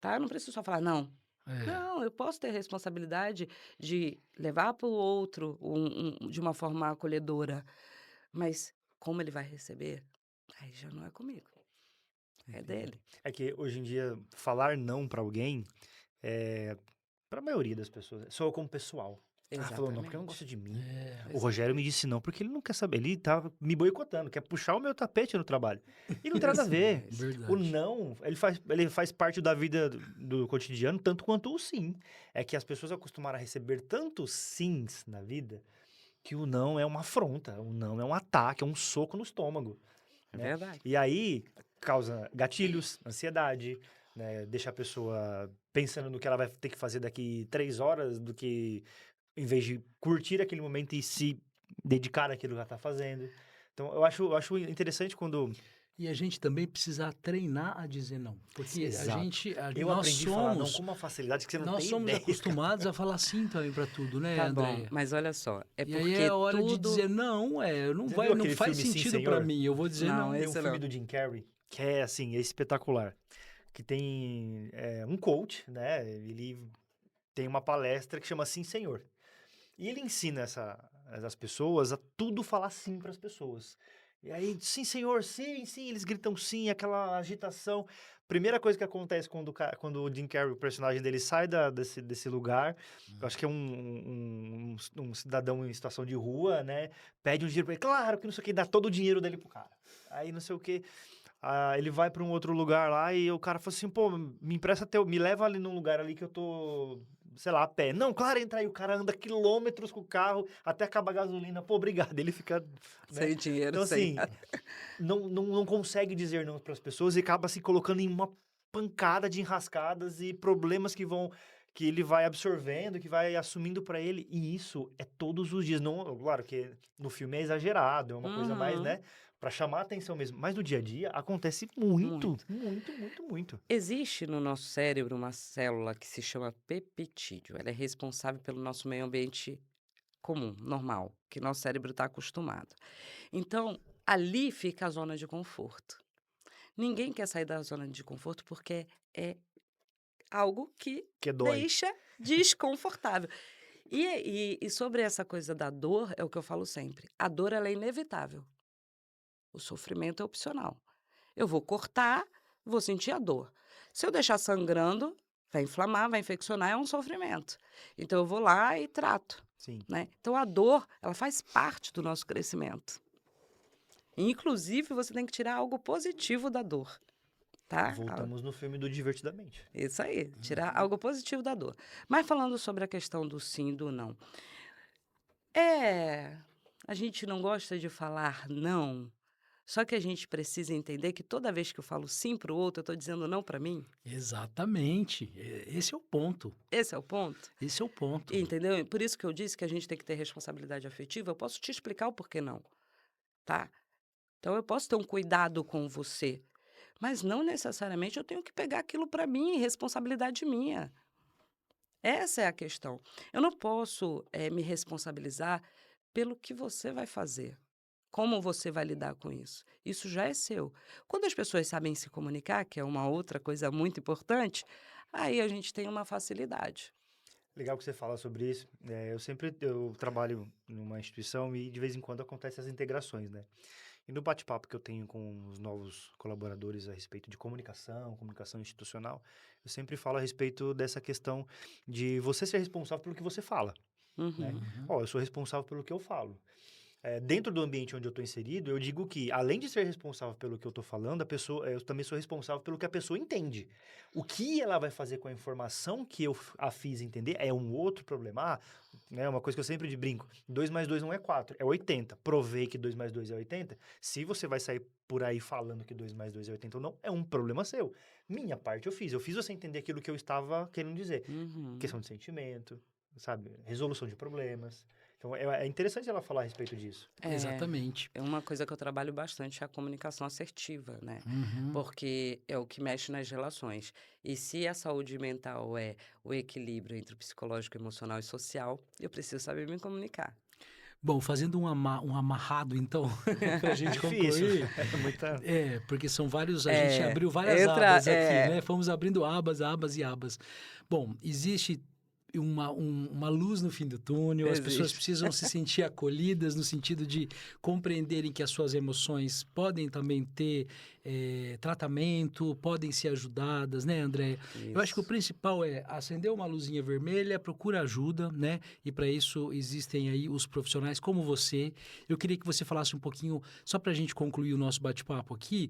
[SPEAKER 3] tá? Eu não preciso só falar não.
[SPEAKER 1] É,
[SPEAKER 3] Não, eu posso ter responsabilidade de levar para o outro de uma forma acolhedora, mas como ele vai receber, aí já não é comigo, é
[SPEAKER 2] Entendi.
[SPEAKER 3] dele.
[SPEAKER 2] É que hoje em dia, falar não pra alguém, é, pra maioria das pessoas, soa como pessoal. Ah, falou não porque não gosta
[SPEAKER 3] Exatamente.
[SPEAKER 2] de mim.
[SPEAKER 1] é,
[SPEAKER 2] O
[SPEAKER 3] Pois é.
[SPEAKER 2] Rogério me disse não porque ele não quer saber. Ele tá me boicotando, quer puxar o meu tapete no trabalho. E não tem nada a
[SPEAKER 3] Isso
[SPEAKER 2] ver.
[SPEAKER 3] mesmo.
[SPEAKER 2] O
[SPEAKER 1] verdade.
[SPEAKER 2] não, ele faz parte da vida do cotidiano, tanto quanto o sim. É que as pessoas acostumaram a receber tantos sims na vida que o não é uma afronta, o não é um ataque, é um soco no estômago,
[SPEAKER 3] É
[SPEAKER 2] né?
[SPEAKER 3] verdade.
[SPEAKER 2] E aí causa gatilhos, ansiedade, né? Deixa a pessoa pensando no que ela vai ter que fazer daqui 3 horas, do que em vez de curtir aquele momento e se dedicar àquilo que ela tá fazendo. Então, eu acho interessante quando...
[SPEAKER 1] E a gente também precisa treinar a dizer não, porque
[SPEAKER 2] Exato. Eu
[SPEAKER 1] nós
[SPEAKER 2] aprendi a falar não com uma facilidade que você não
[SPEAKER 1] nós
[SPEAKER 2] tem
[SPEAKER 1] somos
[SPEAKER 2] ideia, cara.
[SPEAKER 1] acostumados a falar sim também para tudo, né,
[SPEAKER 3] Tá bom,
[SPEAKER 1] Andréia?
[SPEAKER 3] mas olha só, é
[SPEAKER 1] E aí é
[SPEAKER 3] porque
[SPEAKER 1] hora de
[SPEAKER 3] tudo
[SPEAKER 1] dizer não,
[SPEAKER 2] Você viu
[SPEAKER 1] não
[SPEAKER 2] aquele
[SPEAKER 1] faz
[SPEAKER 2] filme Sim,
[SPEAKER 1] sentido para
[SPEAKER 2] Senhor?
[SPEAKER 1] mim, eu vou dizer
[SPEAKER 3] não,
[SPEAKER 1] não.
[SPEAKER 2] Tem um
[SPEAKER 3] esse
[SPEAKER 2] filme
[SPEAKER 3] não.
[SPEAKER 2] do Jim Carrey que é, assim, é espetacular. Que tem um coach, né? Ele tem uma palestra que chama Sim, Senhor. E ele ensina essas pessoas a tudo falar sim para as pessoas. E aí, sim, senhor, sim, sim, eles gritam sim, aquela agitação. Primeira coisa que acontece quando o Jim Carrey, o personagem dele, sai desse lugar, eu acho que é um cidadão em situação de rua, né? Pede um dinheiro pra ele, claro que não sei o que, dá todo o dinheiro dele pro cara. Aí não sei o que. Ele vai para um outro lugar lá e o cara fala assim, pô, me empresta me leva ali num lugar ali que eu tô, sei lá, a pé. Não, claro, entra aí, o cara anda quilômetros com o carro até acabar a gasolina. Pô, obrigado. Ele fica, né?
[SPEAKER 3] Sem dinheiro,
[SPEAKER 2] Então,
[SPEAKER 3] sem
[SPEAKER 2] assim,
[SPEAKER 3] nada.
[SPEAKER 2] não consegue dizer não para as pessoas e acaba se colocando em uma pancada de enrascadas e problemas que ele vai absorvendo, que vai assumindo para ele, e isso é todos os dias. Não, claro que no filme é exagerado, é uma coisa mais,
[SPEAKER 3] Uhum,
[SPEAKER 2] né, para chamar a atenção mesmo, mas no dia a dia acontece muito,
[SPEAKER 3] muito.
[SPEAKER 2] muito, muito, muito.
[SPEAKER 3] Existe no nosso cérebro uma célula que se chama peptídeo. Ela é responsável pelo nosso meio ambiente comum, normal, que nosso cérebro está acostumado. Então, ali fica a zona de conforto. Ninguém quer sair da zona de conforto porque é algo que
[SPEAKER 2] Que dói.
[SPEAKER 3] deixa desconfortável. E sobre essa coisa da dor, é o que eu falo sempre: a dor ela é inevitável, o sofrimento é opcional. Eu vou cortar, vou sentir a dor. Se eu deixar sangrando, vai inflamar, vai infeccionar, é um sofrimento. Então eu vou lá e trato,
[SPEAKER 2] Sim.
[SPEAKER 3] né. Então a dor, ela faz parte do nosso crescimento. Inclusive, você tem que tirar algo positivo da dor, tá?
[SPEAKER 2] Voltamos no filme do Divertidamente.
[SPEAKER 3] Isso aí, tirar algo positivo da dor. Mas falando sobre a questão do sim e do não. É, a gente não gosta de falar não, só que a gente precisa entender que toda vez que eu falo sim para o outro, eu estou dizendo não para mim.
[SPEAKER 1] Exatamente. Esse é o ponto.
[SPEAKER 3] Esse é o ponto,
[SPEAKER 1] Esse é o ponto.
[SPEAKER 3] entendeu? Por isso que eu disse que a gente tem que ter responsabilidade afetiva. Eu posso te explicar o porquê não, tá? Então eu posso ter um cuidado com você, mas não necessariamente eu tenho que pegar aquilo para mim, responsabilidade minha. Essa é a questão. Eu não posso, me responsabilizar pelo que você vai fazer, como você vai lidar com isso. Isso já é seu. Quando as pessoas sabem se comunicar, que é uma outra coisa muito importante, aí a gente tem uma facilidade.
[SPEAKER 2] Legal que você fala sobre isso. Eu trabalho numa instituição e de vez em quando acontecem as integrações, né? E no bate-papo que eu tenho com os novos colaboradores a respeito de comunicação institucional, eu sempre falo a respeito dessa questão de você ser responsável pelo que você fala, né?
[SPEAKER 3] Uhum.
[SPEAKER 1] Uhum.
[SPEAKER 2] Ó, eu sou responsável pelo que eu falo. Dentro do ambiente onde eu estou inserido, eu digo que, além de ser responsável pelo que eu estou falando, eu também sou responsável pelo que a pessoa entende. O que ela vai fazer com a informação que eu a fiz entender é um outro problema. Né, uma coisa que eu sempre brinco, 2 mais 2 não é 4, é 80. Provei que 2 mais 2 é 80. Se você vai sair por aí falando que 2 mais 2 é 80 ou não, é um problema seu. Minha parte eu fiz. Eu fiz você entender aquilo que eu estava querendo dizer.
[SPEAKER 3] Uhum.
[SPEAKER 2] Questão de sentimento, sabe? Resolução de problemas. Então, é interessante ela falar a respeito disso.
[SPEAKER 3] É,
[SPEAKER 1] Exatamente.
[SPEAKER 3] é uma coisa que eu trabalho bastante, é a comunicação assertiva, né?
[SPEAKER 1] Uhum.
[SPEAKER 3] Porque é o que mexe nas relações. E se a saúde mental é o equilíbrio entre o psicológico, emocional e social, eu preciso saber me comunicar.
[SPEAKER 1] Bom, fazendo um amarrado, então, para a
[SPEAKER 2] É
[SPEAKER 1] gente
[SPEAKER 2] difícil.
[SPEAKER 1] concluir.
[SPEAKER 2] É muita...
[SPEAKER 1] Porque são vários. A gente
[SPEAKER 3] É,
[SPEAKER 1] abriu várias
[SPEAKER 3] entra,
[SPEAKER 1] abas aqui, né? Fomos abrindo abas, abas e abas. Bom, existe uma luz no fim do túnel, as pessoas
[SPEAKER 3] existe.
[SPEAKER 1] precisam se sentir acolhidas no sentido de compreenderem que as suas emoções podem também ter tratamento, podem ser ajudadas, né, André? Eu acho que o
[SPEAKER 3] Isso.
[SPEAKER 1] principal é acender uma luzinha vermelha, procura ajuda, né? E para isso existem aí os profissionais como você. Eu queria que você falasse um pouquinho, só para a gente concluir o nosso bate-papo aqui,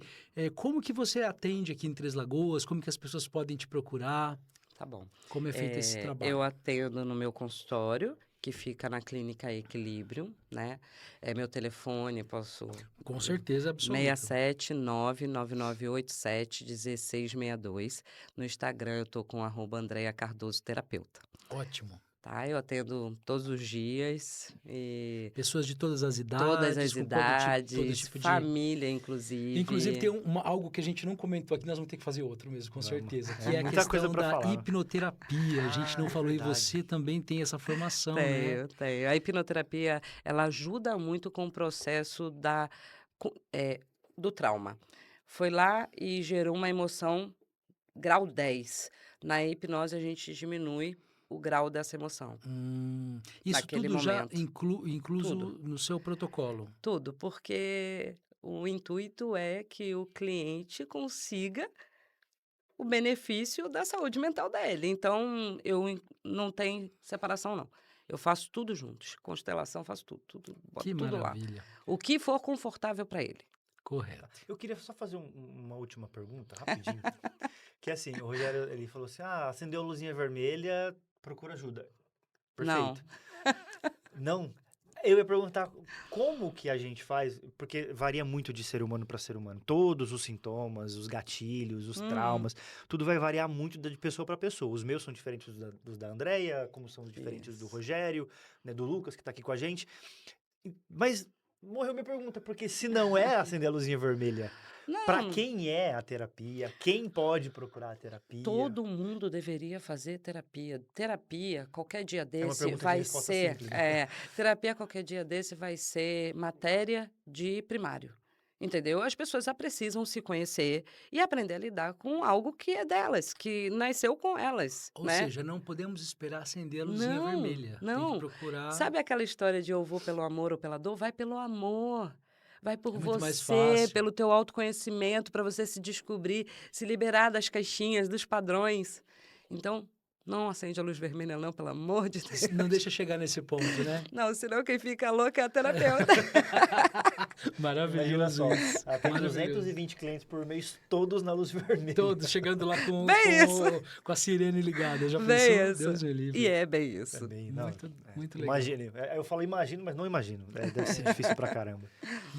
[SPEAKER 1] como que você atende aqui em Três Lagoas, como que as pessoas podem te procurar,
[SPEAKER 3] Tá bom.
[SPEAKER 1] como é feito esse
[SPEAKER 3] Eu
[SPEAKER 1] trabalho.
[SPEAKER 3] atendo no meu consultório, que fica na Clínica Equilíbrio, né? É meu telefone, posso...
[SPEAKER 1] Com certeza absoluta.
[SPEAKER 3] 67999871662. No Instagram eu tô com @Andreia Cardoso Terapeuta,
[SPEAKER 1] Ótimo.
[SPEAKER 3] tá? Eu atendo todos os dias e
[SPEAKER 1] Pessoas de todas as
[SPEAKER 3] todas
[SPEAKER 1] idades,
[SPEAKER 3] as
[SPEAKER 1] com todo
[SPEAKER 3] idades,
[SPEAKER 1] tipo de...
[SPEAKER 3] família
[SPEAKER 1] Inclusive, tem
[SPEAKER 3] inclusive.
[SPEAKER 1] algo que a gente não comentou aqui, nós vamos ter que fazer outro mesmo, com
[SPEAKER 2] Vamos.
[SPEAKER 1] certeza,
[SPEAKER 2] É
[SPEAKER 1] que é a
[SPEAKER 2] muita coisa
[SPEAKER 1] questão
[SPEAKER 2] para
[SPEAKER 1] da
[SPEAKER 2] falar, né?
[SPEAKER 1] hipnoterapia. A gente não
[SPEAKER 2] É
[SPEAKER 1] falou e
[SPEAKER 2] verdade.
[SPEAKER 1] você também tem essa formação, né?
[SPEAKER 3] Tenho, tenho. A hipnoterapia, ela ajuda muito com o processo do trauma. Foi lá e gerou uma emoção grau 10. Na hipnose, a gente diminui o grau dessa emoção.
[SPEAKER 1] Isso
[SPEAKER 3] Naquele
[SPEAKER 1] tudo já
[SPEAKER 3] momento.
[SPEAKER 1] incluso
[SPEAKER 3] Tudo.
[SPEAKER 1] no seu protocolo.
[SPEAKER 3] Tudo, porque o intuito é que o cliente consiga o benefício da saúde mental dele. Então, não tem separação, não. Eu faço tudo juntos. Constelação, faço tudo, boto
[SPEAKER 1] Que
[SPEAKER 3] tudo lá.
[SPEAKER 1] maravilha.
[SPEAKER 3] O que for confortável para ele.
[SPEAKER 1] Correto.
[SPEAKER 2] Eu queria só fazer uma última pergunta, rapidinho. Que assim, o Rogério, ele falou assim, acendeu a luzinha vermelha, procura ajuda.
[SPEAKER 3] Não.
[SPEAKER 2] Perfeito. Não? Eu ia perguntar como que a gente faz, porque varia muito de ser humano para ser humano. Todos os sintomas, os gatilhos, os traumas, tudo vai variar muito de pessoa para pessoa. Os meus são diferentes dos da Andrea, como são diferentes do
[SPEAKER 3] Isso.
[SPEAKER 2] Rogério, né, do Lucas, que tá aqui com a gente. Mas morreu minha pergunta, porque se não é acender a luzinha vermelha, para
[SPEAKER 3] Não,
[SPEAKER 2] quem é a terapia? Quem pode procurar a terapia?
[SPEAKER 3] todo mundo deveria fazer terapia. Terapia, qualquer dia
[SPEAKER 2] É uma
[SPEAKER 3] desse,
[SPEAKER 2] pergunta de
[SPEAKER 3] vai
[SPEAKER 2] resposta
[SPEAKER 3] ser.
[SPEAKER 2] simples, né?
[SPEAKER 3] Terapia, qualquer dia desse, vai ser matéria de primário. Entendeu? As pessoas já precisam se conhecer e aprender a lidar com algo que é delas, que nasceu com elas,
[SPEAKER 1] Ou
[SPEAKER 3] né?
[SPEAKER 1] seja, não podemos esperar acender a luzinha
[SPEAKER 3] Não,
[SPEAKER 1] vermelha. Tem que
[SPEAKER 3] não.
[SPEAKER 1] procurar.
[SPEAKER 3] Sabe aquela história de eu vou pelo amor ou pela dor? Vai pelo amor. Vai por
[SPEAKER 1] É muito mais
[SPEAKER 3] você,
[SPEAKER 1] fácil.
[SPEAKER 3] pelo teu autoconhecimento, para você se descobrir, se liberar das caixinhas, dos padrões. Então, não acende a luz vermelha não, pelo amor de Deus.
[SPEAKER 1] Não deixa chegar nesse ponto, né?
[SPEAKER 3] Não, senão quem fica louco é a terapeuta.
[SPEAKER 2] Imagina
[SPEAKER 1] Maravilhoso
[SPEAKER 2] só,
[SPEAKER 1] isso.
[SPEAKER 2] ela tem
[SPEAKER 1] Maravilhoso.
[SPEAKER 2] 220 clientes por mês, todos na luz vermelha.
[SPEAKER 1] Todos chegando lá
[SPEAKER 3] Bem isso.
[SPEAKER 1] com a sirene ligada. Já
[SPEAKER 3] Bem
[SPEAKER 1] pensou?
[SPEAKER 3] isso.
[SPEAKER 1] Deus me livre.
[SPEAKER 3] E é bem isso.
[SPEAKER 2] É bem, não,
[SPEAKER 1] Muito legal.
[SPEAKER 2] Imagine. Eu falo imagino, mas não imagino. Deve ser difícil pra caramba.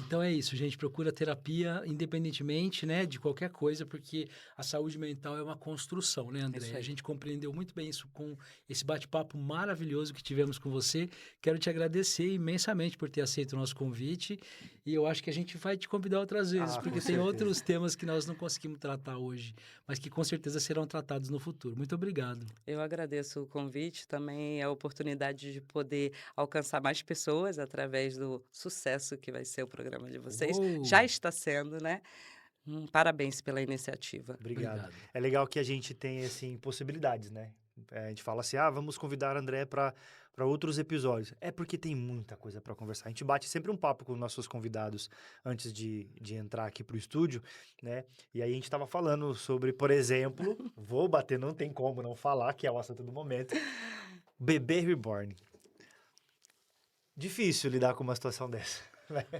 [SPEAKER 1] Então é isso, gente. Procura terapia independentemente, né, de qualquer coisa, porque a saúde mental é uma construção, né, André?
[SPEAKER 3] Isso aí.
[SPEAKER 1] A gente compreendeu muito bem isso com esse bate-papo maravilhoso que tivemos com você. Quero te agradecer imensamente por ter aceito o nosso convite. E eu acho que a gente vai te convidar outras vezes,
[SPEAKER 2] Com
[SPEAKER 1] porque tem
[SPEAKER 2] certeza.
[SPEAKER 1] outros temas que nós não conseguimos tratar hoje, mas que com certeza serão tratados no futuro. Muito obrigado.
[SPEAKER 3] Eu agradeço o convite, também a oportunidade de poder alcançar mais pessoas através do sucesso que vai ser o programa de vocês.
[SPEAKER 1] Uou!
[SPEAKER 3] Já está sendo, né? Parabéns pela iniciativa.
[SPEAKER 2] Obrigado. É legal que a gente tem, assim, possibilidades, né? A gente fala assim, vamos convidar a André para outros episódios. É porque tem muita coisa para conversar. A gente bate sempre um papo com nossos convidados antes de entrar aqui pro estúdio, né? E aí a gente estava falando sobre, por exemplo, vou bater, não tem como não falar, que é o assunto do momento, bebê reborn. Difícil lidar com uma situação dessa.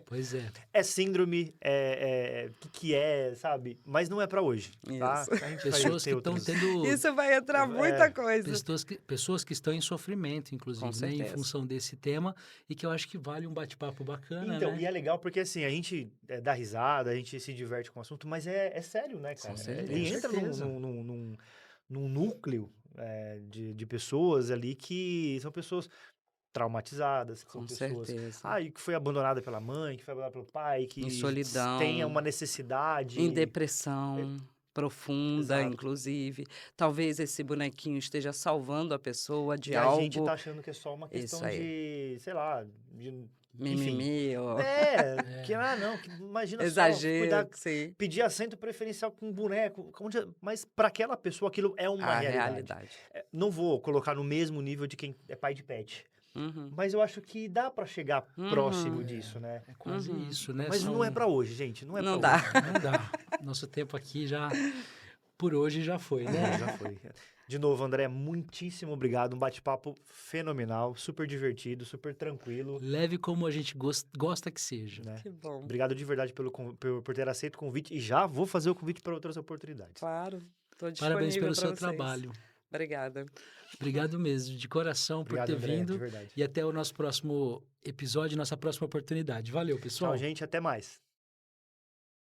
[SPEAKER 1] Pois é.
[SPEAKER 2] É síndrome, que é, sabe? Mas não é para hoje, tá?
[SPEAKER 3] Isso.
[SPEAKER 2] A gente vai
[SPEAKER 1] Pessoas
[SPEAKER 2] ter
[SPEAKER 1] que estão
[SPEAKER 2] outros-
[SPEAKER 1] tendo...
[SPEAKER 3] Isso vai entrar muita coisa.
[SPEAKER 1] Pessoas que estão em sofrimento, inclusive,
[SPEAKER 3] Com
[SPEAKER 1] né, em
[SPEAKER 3] certeza.
[SPEAKER 1] função desse tema, e que eu acho que vale um bate-papo bacana,
[SPEAKER 2] Então,
[SPEAKER 1] né?
[SPEAKER 2] e é legal porque assim, a gente dá risada, a gente se diverte com o assunto, mas é sério, né, cara?
[SPEAKER 3] certeza.
[SPEAKER 2] Ele
[SPEAKER 1] Com
[SPEAKER 2] entra
[SPEAKER 1] certeza.
[SPEAKER 2] num núcleo de pessoas ali que são pessoas traumatizadas, que são
[SPEAKER 3] Com
[SPEAKER 2] pessoas
[SPEAKER 3] certeza.
[SPEAKER 2] e que foi abandonada pela mãe, que foi abandonada pelo pai, que
[SPEAKER 3] Em solidão.
[SPEAKER 2] tenha uma necessidade.
[SPEAKER 3] Em depressão profunda,
[SPEAKER 2] Exato.
[SPEAKER 3] inclusive. Talvez esse bonequinho esteja salvando a pessoa de
[SPEAKER 2] E a
[SPEAKER 3] algo.
[SPEAKER 2] gente tá achando que é só uma questão
[SPEAKER 3] Isso aí.
[SPEAKER 2] de, sei lá, enfim.
[SPEAKER 3] Mimimi, ou
[SPEAKER 2] Não, que imagina só,
[SPEAKER 3] exagero,
[SPEAKER 2] cuidar,
[SPEAKER 3] sim.
[SPEAKER 2] pedir assento preferencial com um boneco, mas para aquela pessoa aquilo é uma
[SPEAKER 3] A
[SPEAKER 2] realidade.
[SPEAKER 3] realidade.
[SPEAKER 2] Não vou colocar no mesmo nível de quem é pai de pet,
[SPEAKER 3] Uhum.
[SPEAKER 2] mas eu acho que dá para chegar próximo disso, né?
[SPEAKER 1] É quase isso, né?
[SPEAKER 2] Mas não é para hoje, gente, não é
[SPEAKER 3] Não
[SPEAKER 2] pra
[SPEAKER 3] dá.
[SPEAKER 2] hoje.
[SPEAKER 1] Não dá. Nosso tempo aqui já, por hoje, já foi, né?
[SPEAKER 2] Já foi. De novo, André, muitíssimo obrigado, um bate-papo fenomenal, super divertido, super tranquilo,
[SPEAKER 1] Leve como a gente gosta que seja.
[SPEAKER 2] né?
[SPEAKER 3] Que bom.
[SPEAKER 2] Obrigado de verdade por ter aceito o convite e já vou fazer o convite para outras oportunidades.
[SPEAKER 3] Claro. Estou disponível
[SPEAKER 1] Parabéns pelo
[SPEAKER 3] pra
[SPEAKER 1] seu
[SPEAKER 3] vocês.
[SPEAKER 1] trabalho.
[SPEAKER 3] Obrigada.
[SPEAKER 1] Obrigado mesmo, de coração,
[SPEAKER 2] Obrigado,
[SPEAKER 1] por ter
[SPEAKER 2] André, de
[SPEAKER 1] vindo.
[SPEAKER 2] verdade.
[SPEAKER 1] E até o nosso próximo episódio, nossa próxima oportunidade. Valeu, pessoal.
[SPEAKER 2] Tchau, gente, até mais.